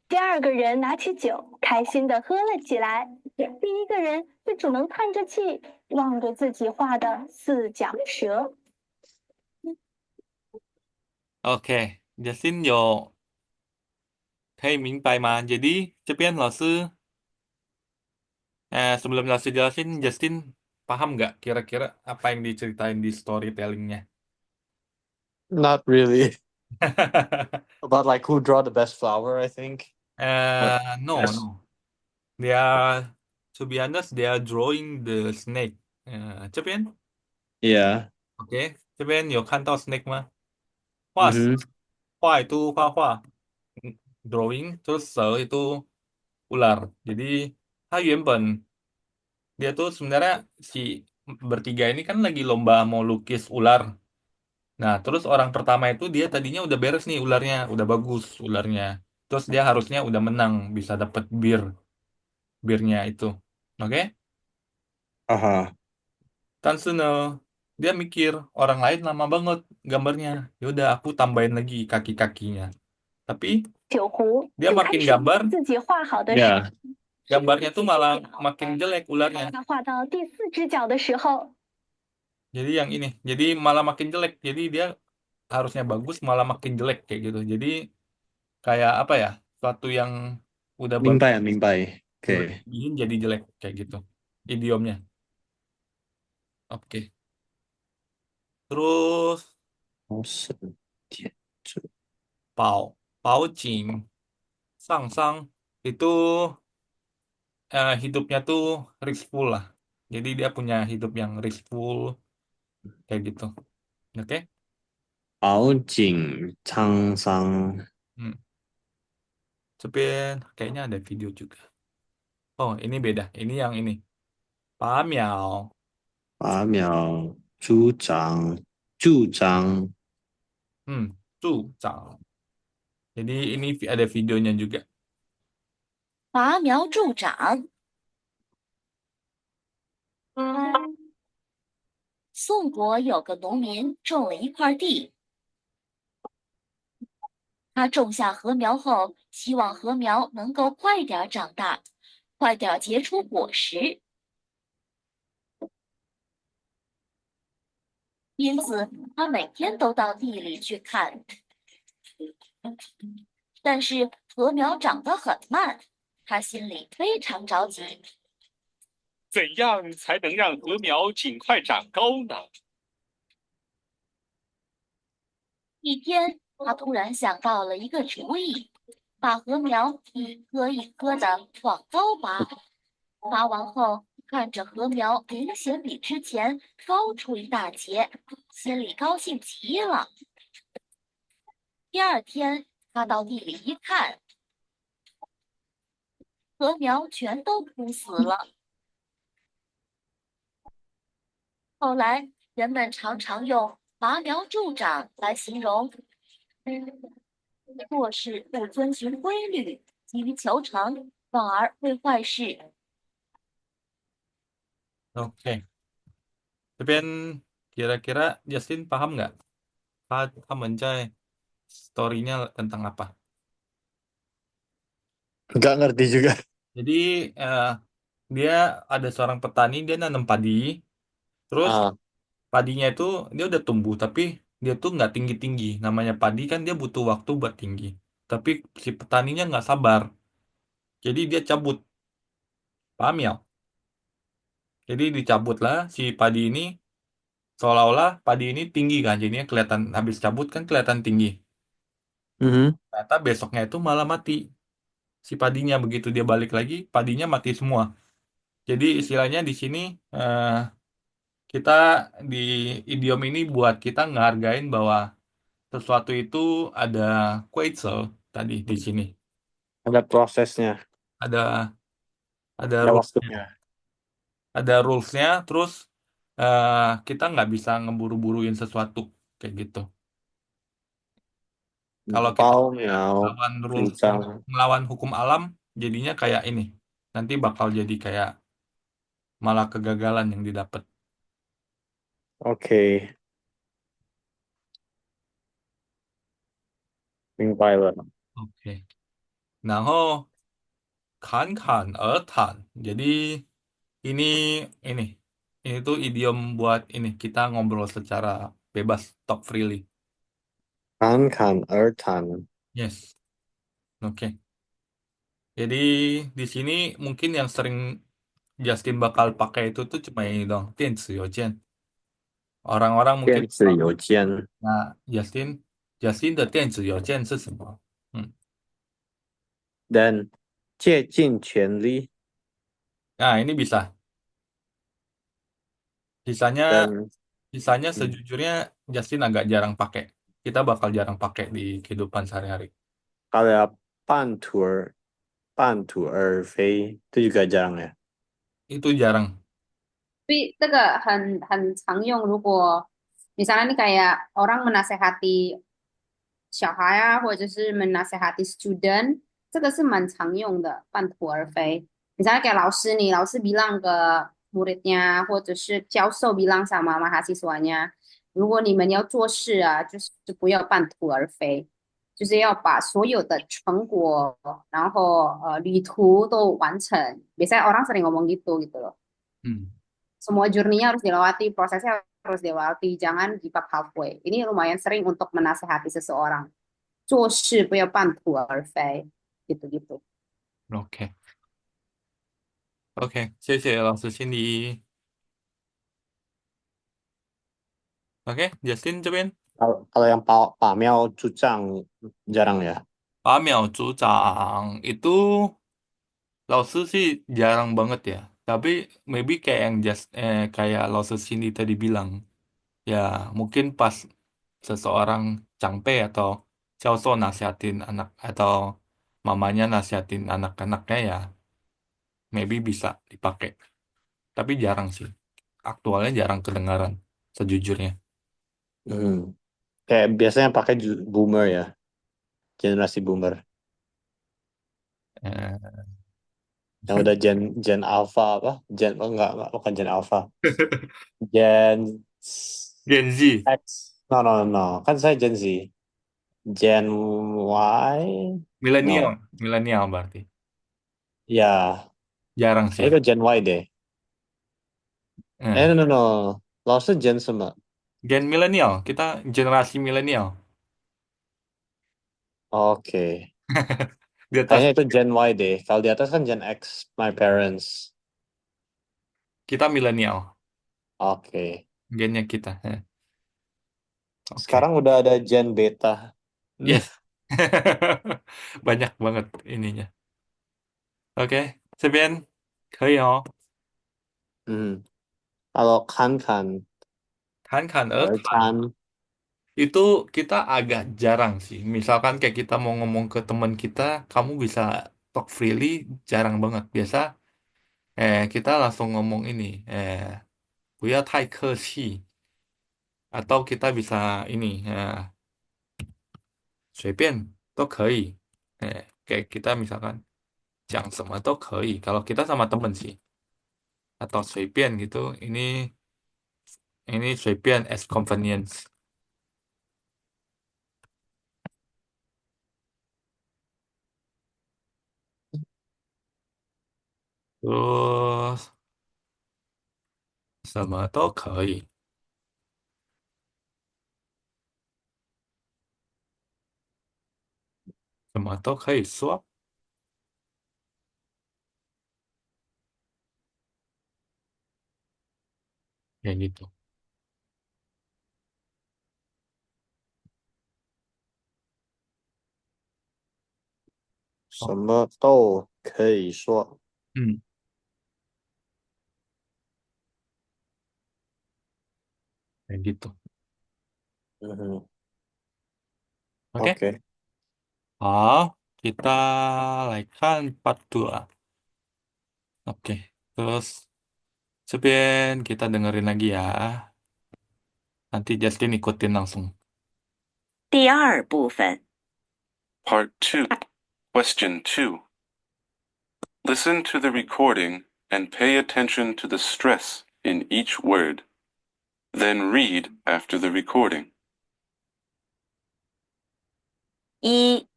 [SPEAKER 7] 第2个人拿起酒，开心地喝了起来。第1个人却只能叹着气，望着自己画的4脚蛇。
[SPEAKER 1] Oke, Justin yo kayak mimpi mah. Jadi, cepian Laosu. Sebelum Laosu jelasin, Justin paham nggak kira-kira apa yang diceritain di storytellingnya?
[SPEAKER 3] Not really. About like who draw the best flower, I think.
[SPEAKER 1] No,
[SPEAKER 3] Yes.
[SPEAKER 1] no. They are, to be honest, they are drawing the snake. 这边
[SPEAKER 3] Yeah.
[SPEAKER 1] OK，这边有看到 snake 吗？画蛇
[SPEAKER 3] Mhm.
[SPEAKER 1] 画itu 画 drawing terus 蛇 itu ular. Jadi dia tuh sebenarnya si bertiga ini kan lagi lomba mau lukis ular. Nah, terus orang pertama itu dia tadinya udah beres nih ularnya, udah bagus ularnya. Terus dia harusnya udah menang, bisa dapet birnya itu. Oke?
[SPEAKER 3] Aha.
[SPEAKER 1] Tansuno dia mikir orang lain lama banget gambarnya. Ya udah aku tambahin lagi kaki-kakinya. Tapi
[SPEAKER 7] 酒壶
[SPEAKER 1] dia
[SPEAKER 7] 就开
[SPEAKER 1] makin
[SPEAKER 7] 始
[SPEAKER 1] gambar,
[SPEAKER 7] 自己画好的蛇。
[SPEAKER 3] Yeah.
[SPEAKER 1] gambarnya tuh malah makin jelek ularnya.
[SPEAKER 7] 他画到第4只脚的时候，
[SPEAKER 1] Jadi yang ini, jadi malah makin jelek. Jadi dia harusnya bagus malah makin jelek kayak gitu. Jadi kayak apa ya? Suatu yang udah bagus
[SPEAKER 3] 明白，明白。Okay.
[SPEAKER 1] dilebihin jadi jelek kayak gitu. Idiomnya. Oke. Terus
[SPEAKER 3] 好神天柱
[SPEAKER 1] Pao Jing Sang itu hidupnya tuh restful lah. Jadi dia punya hidup yang restful kayak gitu. Oke?
[SPEAKER 3] 饱景沧桑，
[SPEAKER 1] Hmm. Cepet kayaknya ada video juga. Oh, ini beda. Ini yang ini. Pa Miao.
[SPEAKER 3] 拔苗助长，助长
[SPEAKER 1] Tuh, Zhang. Jadi ini ada videonya juga.
[SPEAKER 4] 拔苗助长。宋国有个农民种了一块地，他种下禾苗后，希望禾苗能够快点长大，快点结出果实，因此他每天都到地里去看。但是禾苗长得很慢，他心里非常着急。
[SPEAKER 10] 怎样才能让禾苗尽快长高呢？
[SPEAKER 4] 一天，他突然想到了一个主意，把禾苗一棵一棵的往高拔。拔完后，看着禾苗明显比之前高出一大截，心里高兴极了。第二天，他到地里一看，禾苗全都枯死了。后来，人们常常用拔苗助长来形容做事不遵循规律，急于求成，反而为坏事。
[SPEAKER 1] Oke. Tapi kira-kira Justin paham nggak? Mencai story-nya tentang apa?
[SPEAKER 3] Nggak ngerti juga.
[SPEAKER 1] Jadi dia ada seorang petani, dia nanam padi, terus
[SPEAKER 3] Ah,
[SPEAKER 1] padinya itu dia udah tumbuh, tapi dia tuh nggak tinggi-tinggi. Namanya padi kan dia butuh waktu buat tinggi. Tapi si petaninya nggak sabar, jadi dia cabut. Paham ya? Jadi dicabutlah si padi ini, seolah-olah padi ini tinggi kan, jadinya kelihatan habis cabut kan kelihatan tinggi.
[SPEAKER 3] mhm.
[SPEAKER 1] Ternyata besoknya itu malah mati si padinya, begitu dia balik lagi padinya mati semua. Jadi istilahnya di sini eh, kita di idiom ini buat kita ngehargain bahwa sesuatu itu ada kueitsel tadi di sini.
[SPEAKER 3] Ada prosesnya,
[SPEAKER 1] Ada
[SPEAKER 3] ada
[SPEAKER 1] rulesnya,
[SPEAKER 3] waktunya.
[SPEAKER 1] ada rulesnya. Terus kita nggak bisa ngeburu-buruin sesuatu kayak gitu. Kalau kita
[SPEAKER 3] Bao miao,
[SPEAKER 1] melawan rules yang
[SPEAKER 3] Cang.
[SPEAKER 1] melawan hukum alam, jadinya kayak ini. Nanti bakal jadi kayak malah kegagalan yang didapat.
[SPEAKER 3] Oke, 明白了。
[SPEAKER 1] Oke. 然后侃侃而谈. Jadi ini ini tuh idiom buat ini kita ngobrol secara bebas, talk freely.
[SPEAKER 3] 侃侃而谈.
[SPEAKER 1] Yes. Oke. Jadi di sini mungkin yang sering Justin bakal pakai itu tuh cuma ini dong, 电子邮件. Orang-orang mungkin
[SPEAKER 3] 电子邮件
[SPEAKER 1] nah Justin 的电子邮件是什么?
[SPEAKER 3] dan 竭尽全力
[SPEAKER 1] Nah, ini bisa. Sisanya
[SPEAKER 3] dan
[SPEAKER 1] sejujurnya Justin agak jarang pakai. Kita bakal jarang pakai di kehidupan sehari-hari.
[SPEAKER 3] kalau 半途而废 itu juga jarang ya.
[SPEAKER 1] Itu jarang.
[SPEAKER 2] 所以这个很常用。如果 misalnya nih kayak orang menasehati 小孩啊，或者是 menasehati student，这个是蛮常用的，半途而废。misalnya kayak laus nih, laus bilang ke muridnya，或者是教授 bilang sama mahasiswanya，如果你们要做事啊，就是不要半途而废，就是要把所有的成果，然后旅途都完成。biasanya orang sering ngomong gitu loh. Semua journey-nya harus dilewati, prosesnya harus dilewati, jangan give up halfway. Ini lumayan sering untuk menasehati seseorang. 做事不要半途而废，gitu-gitu.
[SPEAKER 1] Oke. Oke, 谢谢老师心理. Oke, Justin 这边
[SPEAKER 3] Kalau yang 把苗助长 jarang ya.
[SPEAKER 1] 拔苗助长 itu 老师sih jarang banget ya. Tapi maybe kayak yang kayak 老师 Cindy tadi bilang. Ya, mungkin pas seseorang Changpei atau Xiaoso nasihatin anak atau mamanya nasihatin anak-anaknya ya, maybe bisa dipakai. Tapi jarang sih. Aktualnya jarang kedengaran sejujurnya.
[SPEAKER 3] Kayak biasanya pakai boomer ya. Generasi boomer.
[SPEAKER 1] Eh,
[SPEAKER 3] Yang udah gen alpha apa? Enggak, bukan gen alpha. Gen
[SPEAKER 1] Gen Z.
[SPEAKER 3] X. No. Kan saya Gen Z. Gen Y.
[SPEAKER 1] Milenial berarti.
[SPEAKER 3] Ya.
[SPEAKER 1] Jarang sih.
[SPEAKER 3] Itu Gen Y deh. No. 老是 Gen 什么?
[SPEAKER 1] Gen milenial. Kita generasi milenial.
[SPEAKER 3] Oke.
[SPEAKER 1] Di atas
[SPEAKER 3] Kayaknya itu Gen Y deh. Kalau di atas kan Gen X, my parents.
[SPEAKER 1] kita milenial.
[SPEAKER 3] Oke.
[SPEAKER 1] Gennya kita. Oke.
[SPEAKER 3] Sekarang udah ada Gen Beta.
[SPEAKER 1] Yes. Banyak banget ininya. Oke. 这边可以哦。
[SPEAKER 3] Kalau kan
[SPEAKER 1] 侃侃而谈
[SPEAKER 3] kan
[SPEAKER 1] itu kita agak jarang sih. Misalkan kayak kita mau ngomong ke teman kita, kamu bisa talk freely, jarang banget. Biasa kita langsung ngomong ini, 不要太客气 atau kita bisa ini 随便都可以. Kayak kita misalkan 讲什么都可以. Kalau kita sama temen sih atau 随便 gitu, ini 随便 as convenience. Terus 什么都可以，什么都可以说，kayak gitu.
[SPEAKER 3] 什么都可以说。
[SPEAKER 1] 嗯，kayak gitu. Oke.
[SPEAKER 3] Oke.
[SPEAKER 1] Halo, kita来看 part 2. Oke, terus 这边 kita dengerin lagi ya. Nanti Justin ikutin langsung.
[SPEAKER 4] 第二部分，
[SPEAKER 5] Part 2. Question 2. Listen to the recording and pay attention to the stress in each word. Then read after the recording.
[SPEAKER 4] 一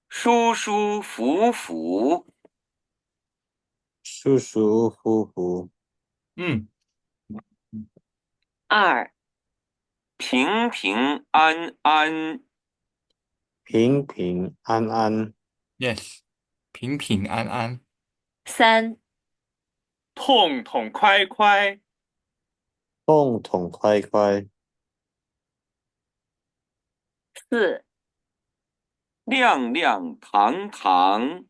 [SPEAKER 6] 舒舒服服，
[SPEAKER 3] 舒舒服服，
[SPEAKER 1] 嗯
[SPEAKER 4] 二
[SPEAKER 6] 平平安安，
[SPEAKER 3] 平平安安，
[SPEAKER 1] ，yes，平平安安。
[SPEAKER 4] 三
[SPEAKER 10] 痛痛快快，
[SPEAKER 3] 痛痛快快，
[SPEAKER 4] 四
[SPEAKER 6] 亮亮堂堂，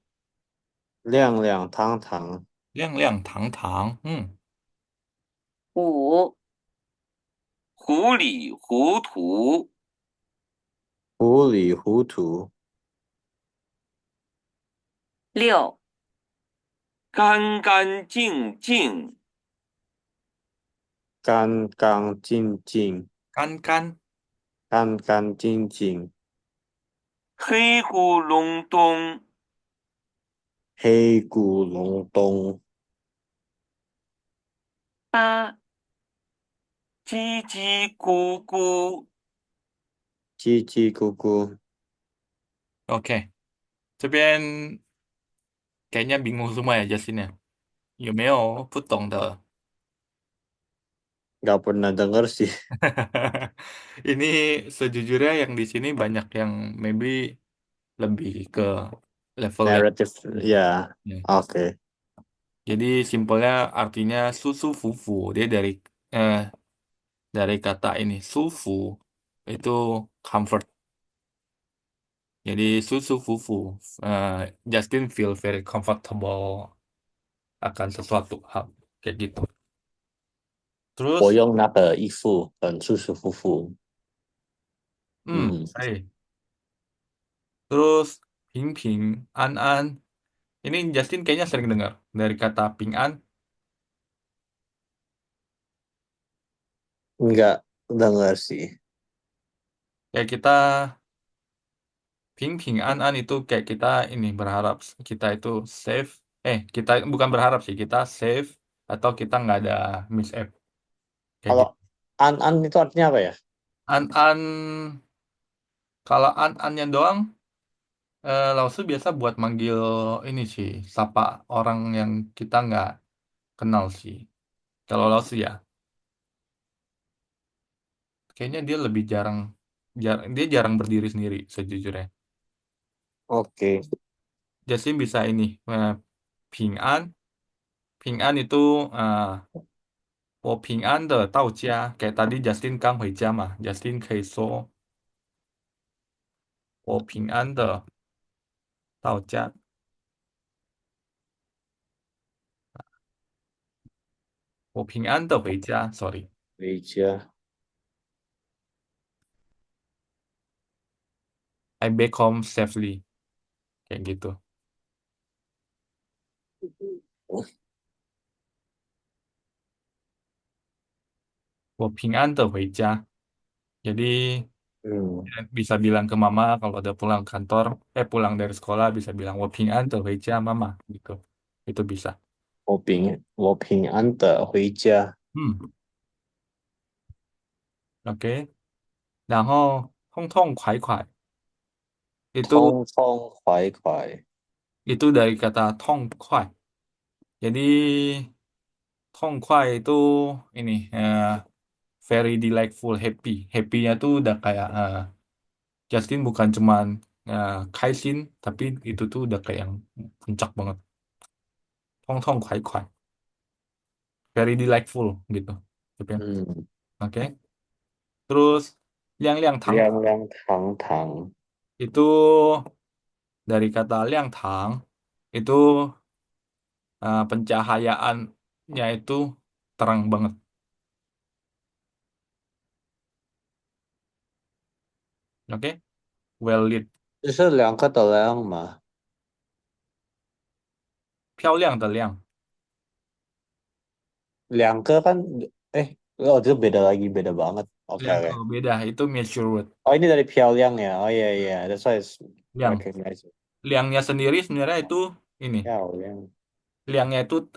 [SPEAKER 3] 亮亮堂堂，
[SPEAKER 1] 亮亮堂堂，
[SPEAKER 4] 五
[SPEAKER 6] 糊里糊涂，
[SPEAKER 3] 糊里糊涂，
[SPEAKER 4] 六
[SPEAKER 6] 干干净净，
[SPEAKER 3] 干干净净，
[SPEAKER 1] 干干
[SPEAKER 3] 干干净净，
[SPEAKER 6] 黑咕隆咚，
[SPEAKER 3] 黑咕隆咚，
[SPEAKER 4] 八
[SPEAKER 6] 叽叽咕咕，
[SPEAKER 3] 叽叽咕咕。
[SPEAKER 1] ，OK，这边 kayaknya bingung semua ya Justin ya. 有没有不懂的？
[SPEAKER 3] Nggak pernah denger sih.
[SPEAKER 1] Ini sejujurnya yang di sini banyak yang maybe lebih ke level yang
[SPEAKER 3] Narrative, ya.
[SPEAKER 1] ya.
[SPEAKER 3] Oke.
[SPEAKER 1] Jadi simpelnya artinya susu fufu. Dia eh, dari kata ini sufu itu comfort. Jadi susu fufu. eh, Justin feel very comfortable akan sesuatu hal kayak gitu.
[SPEAKER 3] 我
[SPEAKER 1] Terus,
[SPEAKER 3] 用那个衣服很舒舒服服。
[SPEAKER 1] baik. Terus ping ping an an. Ini Justin kayaknya sering dengar dari kata ping an.
[SPEAKER 3] Nggak denger sih.
[SPEAKER 1] Kayak kita ping ping an an itu kayak kita ini berharap kita itu safe. Kita bukan berharap sih, kita safe atau kita nggak ada mishap kayak
[SPEAKER 3] Kalau
[SPEAKER 1] gitu.
[SPEAKER 3] an itu artinya apa ya?
[SPEAKER 1] An an kalau an annya doang, Lause biasa buat manggil ini sih, sapa orang yang kita nggak kenal sih. Kalau Lause ya, kayaknya dia lebih dia jarang berdiri sendiri sejujurnya.
[SPEAKER 3] Oke.
[SPEAKER 1] Justin bisa ini, ping an itu 我平安的到家. Kayak tadi Justin 刚回家嘛，Justin 可以说我平安的到家。我平安的回家，sorry。
[SPEAKER 3] 回家。
[SPEAKER 1] I back home safely. Kayak gitu. 我平安的回家. Jadi
[SPEAKER 3] Hmm.
[SPEAKER 1] bisa bilang ke mama kalau udah pulang kantor, pulang dari sekolah bisa bilang 我平安的回家 mama gitu. Itu bisa.
[SPEAKER 3] 我平安的回家。
[SPEAKER 1] Oke. 然后痛痛快快 itu
[SPEAKER 3] 痛痛快快。
[SPEAKER 1] itu dari kata 痛快. Jadi 痛快 itu ini very delightful, happy. Happy-nya tuh udah kayak Justin bukan cuman kaisin, tapi itu tuh udah kayak yang puncak banget. 痛痛快快. Very delightful gitu. Gitu ya.
[SPEAKER 3] Hmm.
[SPEAKER 1] Oke. Terus 亮亮堂堂
[SPEAKER 3] 亮亮堂堂。
[SPEAKER 1] itu dari kata 亮堂 itu pencahayaannya itu terang banget. Oke. Well lit.
[SPEAKER 3] 这是两个的亮吗？
[SPEAKER 1] 漂亮的亮.
[SPEAKER 3] 两个kan oh itu beda lagi, beda banget. Oke
[SPEAKER 1] Yang
[SPEAKER 3] oke.
[SPEAKER 1] beda itu measure word.
[SPEAKER 3] Oh ini dari Pyongyang ya. Oh iya iya, that's why it's
[SPEAKER 1] Liang.
[SPEAKER 3] recognize it.
[SPEAKER 1] Liangnya sendiri sebenarnya itu ini.
[SPEAKER 3] Pyongyang.
[SPEAKER 1] Liangnya itu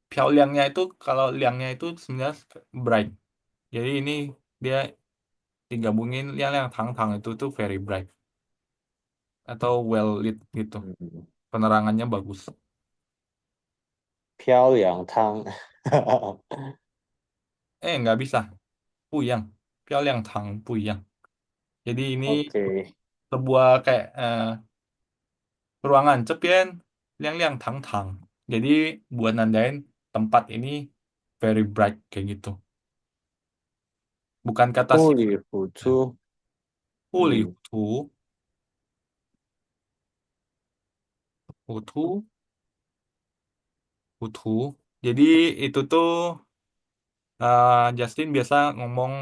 [SPEAKER 1] liangnya itu kalau liangnya itu sebenarnya bright. Jadi ini dia digabungin yang tang-tang itu tuh very bright atau well lit gitu.
[SPEAKER 3] Hmm.
[SPEAKER 1] Penerangannya bagus.
[SPEAKER 3] 漂亮汤。
[SPEAKER 1] Nggak bisa. Puyang. Liang tang puyang. Jadi ini
[SPEAKER 3] Oke.
[SPEAKER 1] sebuah kayak ruangan cepien liang tang tang. Jadi buat nandain tempat ini very bright kayak gitu. Bukan kata
[SPEAKER 3] 糊
[SPEAKER 1] sifat.
[SPEAKER 3] 里糊涂。
[SPEAKER 1] 糊里糊
[SPEAKER 3] 嗯
[SPEAKER 1] 涂，糊涂，糊涂. Jadi itu tuh Justin biasa ngomong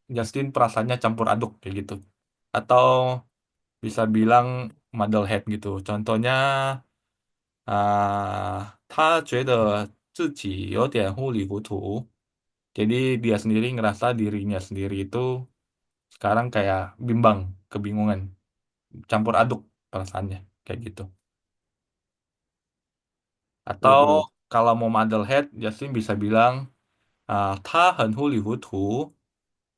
[SPEAKER 1] Justin perasaannya campur aduk kayak gitu. Atau bisa bilang muddle head gitu. Contohnya 他觉得自己有点糊里糊涂. Jadi dia sendiri ngerasa dirinya sendiri itu sekarang kayak bimbang, kebingungan, campur aduk perasaannya kayak gitu. Atau
[SPEAKER 3] 嗯哼
[SPEAKER 1] kalau mau muddle head, Justin bisa bilang 他很糊里糊涂，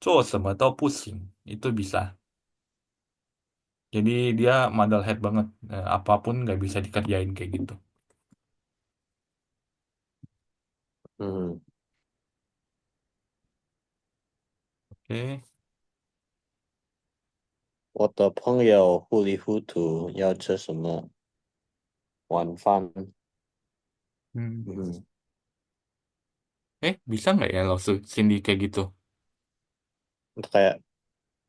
[SPEAKER 1] 做什么都不行. Itu bisa. Jadi dia muddle head banget. Apapun nggak bisa dikerjain kayak gitu.
[SPEAKER 3] 嗯，Oke. 我的朋友糊里糊涂要吃什么晚饭？Hmm. 嗯，Bisa
[SPEAKER 1] nggak ya lo Cindy kayak gitu?
[SPEAKER 3] kayak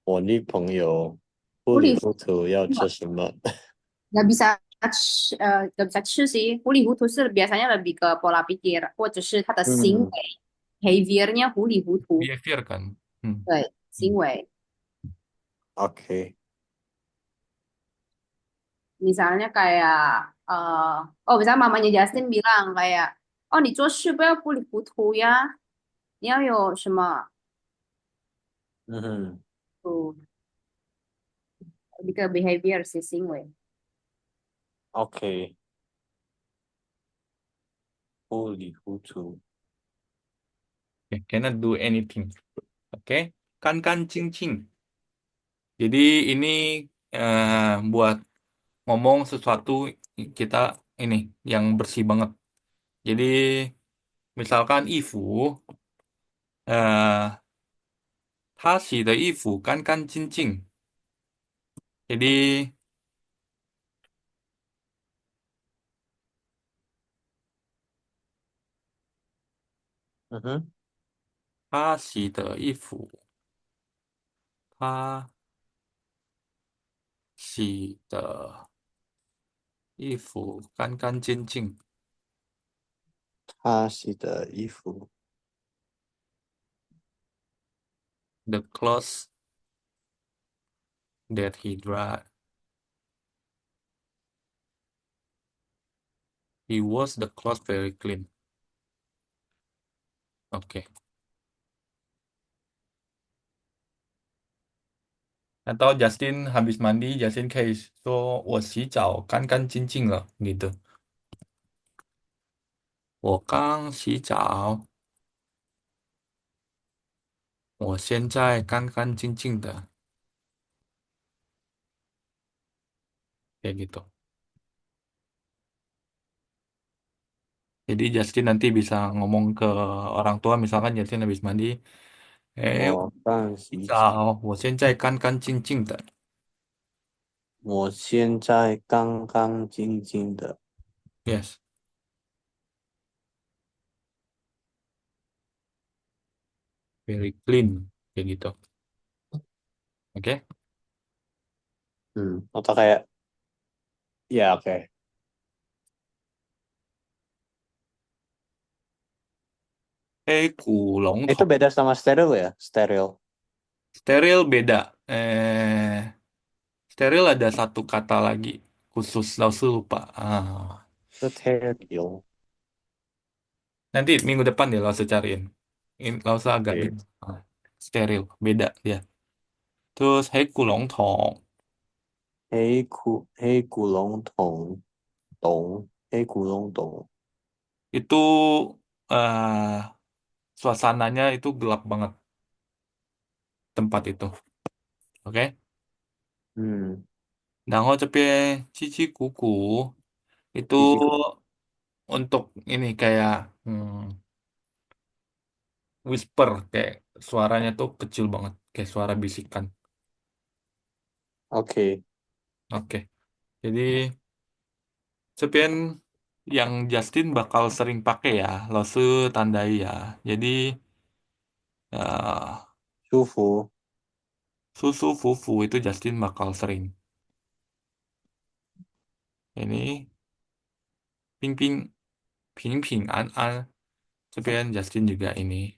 [SPEAKER 3] 我女朋友糊里
[SPEAKER 2] 糊里糊
[SPEAKER 3] 糊涂要
[SPEAKER 2] 涂
[SPEAKER 3] 吃什么？nggak
[SPEAKER 2] bisa nggak bisa 吃 sih. 糊里糊涂 biasanya lebih ke pola pikir 或者是他的行为
[SPEAKER 3] 嗯
[SPEAKER 2] behaviornya 糊里糊涂，Behavior
[SPEAKER 1] kan? Hmm.
[SPEAKER 2] 对，Hmm. 行为。
[SPEAKER 3] ，OK，Misalnya
[SPEAKER 2] kayak misalnya mamanya Justin bilang kayak, oh 你做事不要糊里糊涂呀，你要有什么 tuh lebih ke behavior sih 行为。
[SPEAKER 3] OK，糊里糊涂。
[SPEAKER 1] Okay, cannot do anything. Oke. Kan cing cing. Jadi ini buat ngomong sesuatu kita ini yang bersih banget. Jadi misalkan Ifu 他洗的衣服干干净净. Jadi
[SPEAKER 3] 嗯哼，
[SPEAKER 1] 他洗的衣服，他洗的衣服干干净净。
[SPEAKER 3] 他洗的衣服
[SPEAKER 1] The clothes that he was the clothes very clean. Oke. Atau Justin habis mandi, Justin kayak so 我洗澡干干净净了 gitu. 我刚洗澡，我现在干干净净的，kayak gitu. Jadi Justin nanti bisa ngomong ke orang tua, misalkan Justin habis mandi,
[SPEAKER 3] 我刚洗澡，
[SPEAKER 1] 我现在干干净净的。
[SPEAKER 3] 我现在干干净净的。
[SPEAKER 1] Yes, very clean, kayak gitu. Oke.
[SPEAKER 3] Atau kayak, ya oke.
[SPEAKER 1] 黑古龙头
[SPEAKER 3] Itu beda sama steril ya? Steril.
[SPEAKER 1] steril beda. Steril ada satu kata lagi khusus, Lausu lupa.
[SPEAKER 3] Steril.
[SPEAKER 1] Nanti minggu depan ya Lausu cariin. Ini Lausu agak
[SPEAKER 3] Oke.
[SPEAKER 1] bingung. Steril beda dia. Terus 黑古龙头
[SPEAKER 3] 黑古龙桶，黑古龙桶，itu
[SPEAKER 1] eh, suasananya itu gelap banget tempat itu. Oke.
[SPEAKER 3] 嗯，
[SPEAKER 1] 然后这边叽叽鼓鼓 itu
[SPEAKER 3] 叽叽咕，untuk
[SPEAKER 1] ini kayak whisper, kayak suaranya tuh kecil banget, kayak suara bisikan.
[SPEAKER 3] oke.
[SPEAKER 1] Oke, jadi 这边 yang Justin bakal sering pakai ya, Lose tandai ya. Jadi eh,
[SPEAKER 3] 舒服。
[SPEAKER 1] susu fufu itu Justin bakal sering. Ini ping ping ping ping an an. 这边 Justin juga ini.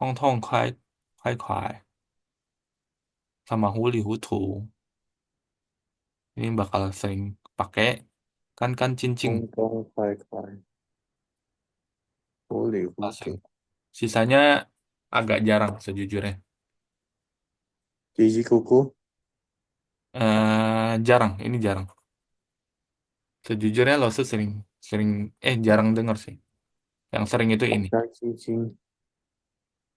[SPEAKER 1] Hong tong kuai kuai kuai. Sama huli hutu. Ini bakal sering pakai. Kan kan cincin.
[SPEAKER 3] 东东快快，糊里糊
[SPEAKER 1] Sering.
[SPEAKER 3] 涂，Sisanya
[SPEAKER 1] agak jarang sejujurnya.
[SPEAKER 3] 叽叽咕咕，Jarang,
[SPEAKER 1] ini jarang. Sejujurnya lo sering sering jarang denger sih. Yang sering itu
[SPEAKER 3] 干
[SPEAKER 1] ini.
[SPEAKER 3] 干净净。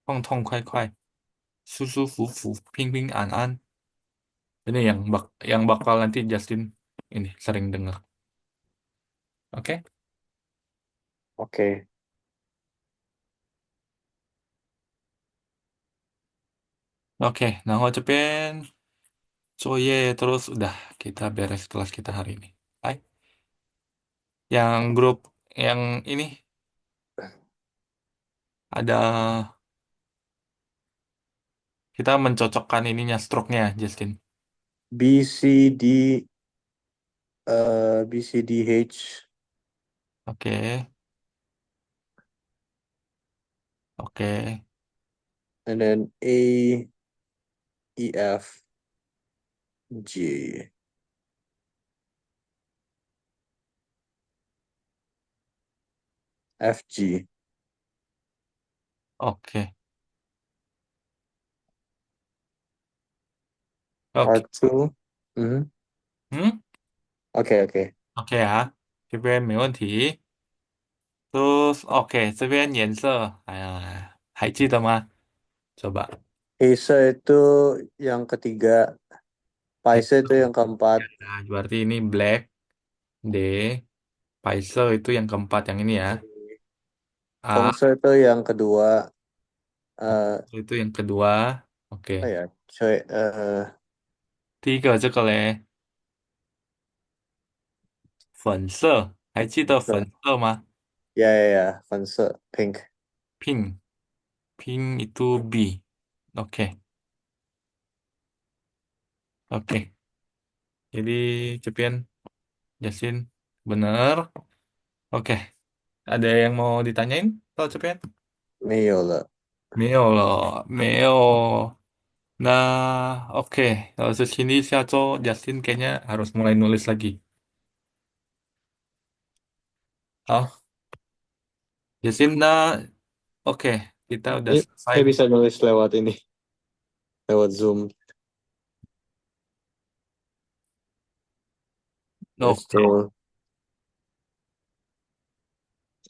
[SPEAKER 1] 痛痛快快, susu fufu, ping ping an an. Ini yang bakal nanti Justin ini sering denger. Oke?
[SPEAKER 3] OK，Oke,
[SPEAKER 1] nah Japan 作业 terus udah kita beres kelas kita hari ini. Hai. Yang grup yang ini ada kita mencocokkan ininya stroke-nya Justin.
[SPEAKER 3] B C D B C D H
[SPEAKER 1] Oke. Oke.
[SPEAKER 3] and then A E F G F G.
[SPEAKER 1] Oke. Oke.
[SPEAKER 3] Part two.
[SPEAKER 1] Hmm?
[SPEAKER 3] OK OK。OK
[SPEAKER 1] 啊，这边没问题。Terus oke, 这边颜色，还记得吗？coba.
[SPEAKER 3] Isa itu yang ketiga, Paisa itu yang keempat,
[SPEAKER 1] Nah, berarti ini black, D, Paiser itu yang keempat, yang ini ya. A
[SPEAKER 3] Kongso itu yang kedua.
[SPEAKER 1] itu yang kedua. Oke.
[SPEAKER 3] Apa ya? Coy,
[SPEAKER 1] 第一个这个嘞，粉色，还记得粉色吗
[SPEAKER 3] ya ya ya, Fense, pink.
[SPEAKER 1] ？Pink pink itu B. Oke, oke. Jadi Cepian, Jasin, bener. Oke, ada yang mau ditanyain kalau Cepian?
[SPEAKER 3] 没有了。
[SPEAKER 1] 没有了，没有。Nah, oke. Kalau sini Siaco, Justin kayaknya harus mulai nulis lagi. Oh, Justin, nah, oke. Kita udah
[SPEAKER 3] Ini
[SPEAKER 1] selesai.
[SPEAKER 3] saya bisa nulis lewat ini, lewat Zoom.
[SPEAKER 1] Oke,
[SPEAKER 3] Question,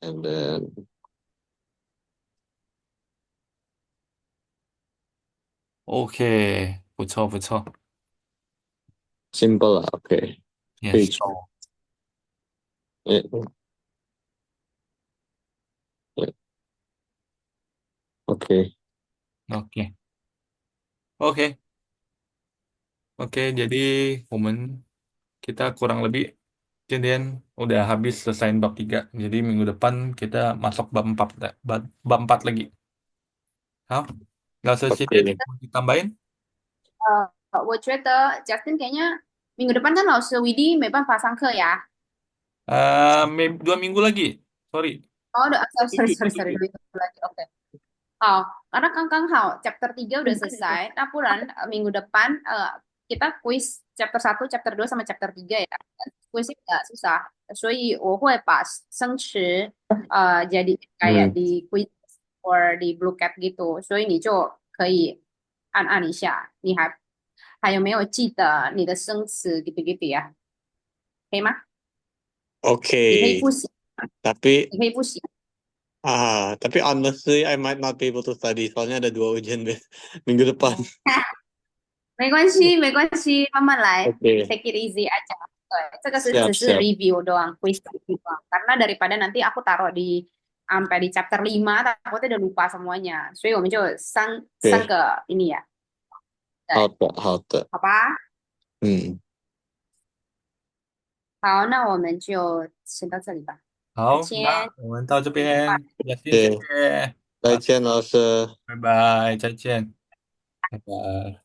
[SPEAKER 3] and then
[SPEAKER 1] 오케이. 不错不错.
[SPEAKER 3] simple 啦，OK，可以
[SPEAKER 1] Yes.
[SPEAKER 3] 去。嗯嗯，OK，
[SPEAKER 1] Oke. Oke. Oke, jadi kita kurang lebih kemudian udah habis selesai bab 3. Jadi minggu depan kita masuk bab 4, bab 4 lagi. Hah? Nggak usah sini
[SPEAKER 3] OK，mau
[SPEAKER 1] ditambahin?
[SPEAKER 2] 我觉得 Justin kayaknya minggu depan kan 老师 Widi 没办法上课呀。
[SPEAKER 1] 2 minggu lagi. Sorry.
[SPEAKER 2] Oh, udah, sorry,
[SPEAKER 1] 7,
[SPEAKER 2] sorry, sorry,
[SPEAKER 1] 7.
[SPEAKER 2] 2 minggu lagi. Oke. Oh, karena Kang Hao chapter 3 udah selesai. Nah, Puran minggu depan kita quiz chapter 1, chapter 2 sama chapter 3 ya. Quiz nggak susah. 所以我会把生词jadi kayak
[SPEAKER 3] 嗯
[SPEAKER 2] di quiz or di blue cat gitu. 所以你就可以按一下，你还有没有记得你的生词 gitu-gitu ya? 可以吗？你可以复
[SPEAKER 3] ，OK，
[SPEAKER 2] 习，tapi 你可以复习。
[SPEAKER 3] tapi honestly I might not be able to study soalnya ada 2 ujian minggu depan.
[SPEAKER 2] 没关系，没关系，慢慢来
[SPEAKER 3] OK，take
[SPEAKER 2] it easy aja. 对，这个只是
[SPEAKER 3] siap siap。review
[SPEAKER 2] doang, quiz review doang. Karena daripada nanti aku taruh di sampai di chapter 5, takutnya udah lupa semuanya. 所以我们就三个 ini ya.
[SPEAKER 3] 好的好的，
[SPEAKER 2] 对，好吧？
[SPEAKER 3] 嗯，
[SPEAKER 2] 好，那我们就先到这里吧。再
[SPEAKER 1] 好，那
[SPEAKER 2] 见。
[SPEAKER 1] 我们到这边，也谢
[SPEAKER 3] 对，
[SPEAKER 1] 谢，
[SPEAKER 3] 再见，老师。
[SPEAKER 1] 拜拜，再见，拜拜。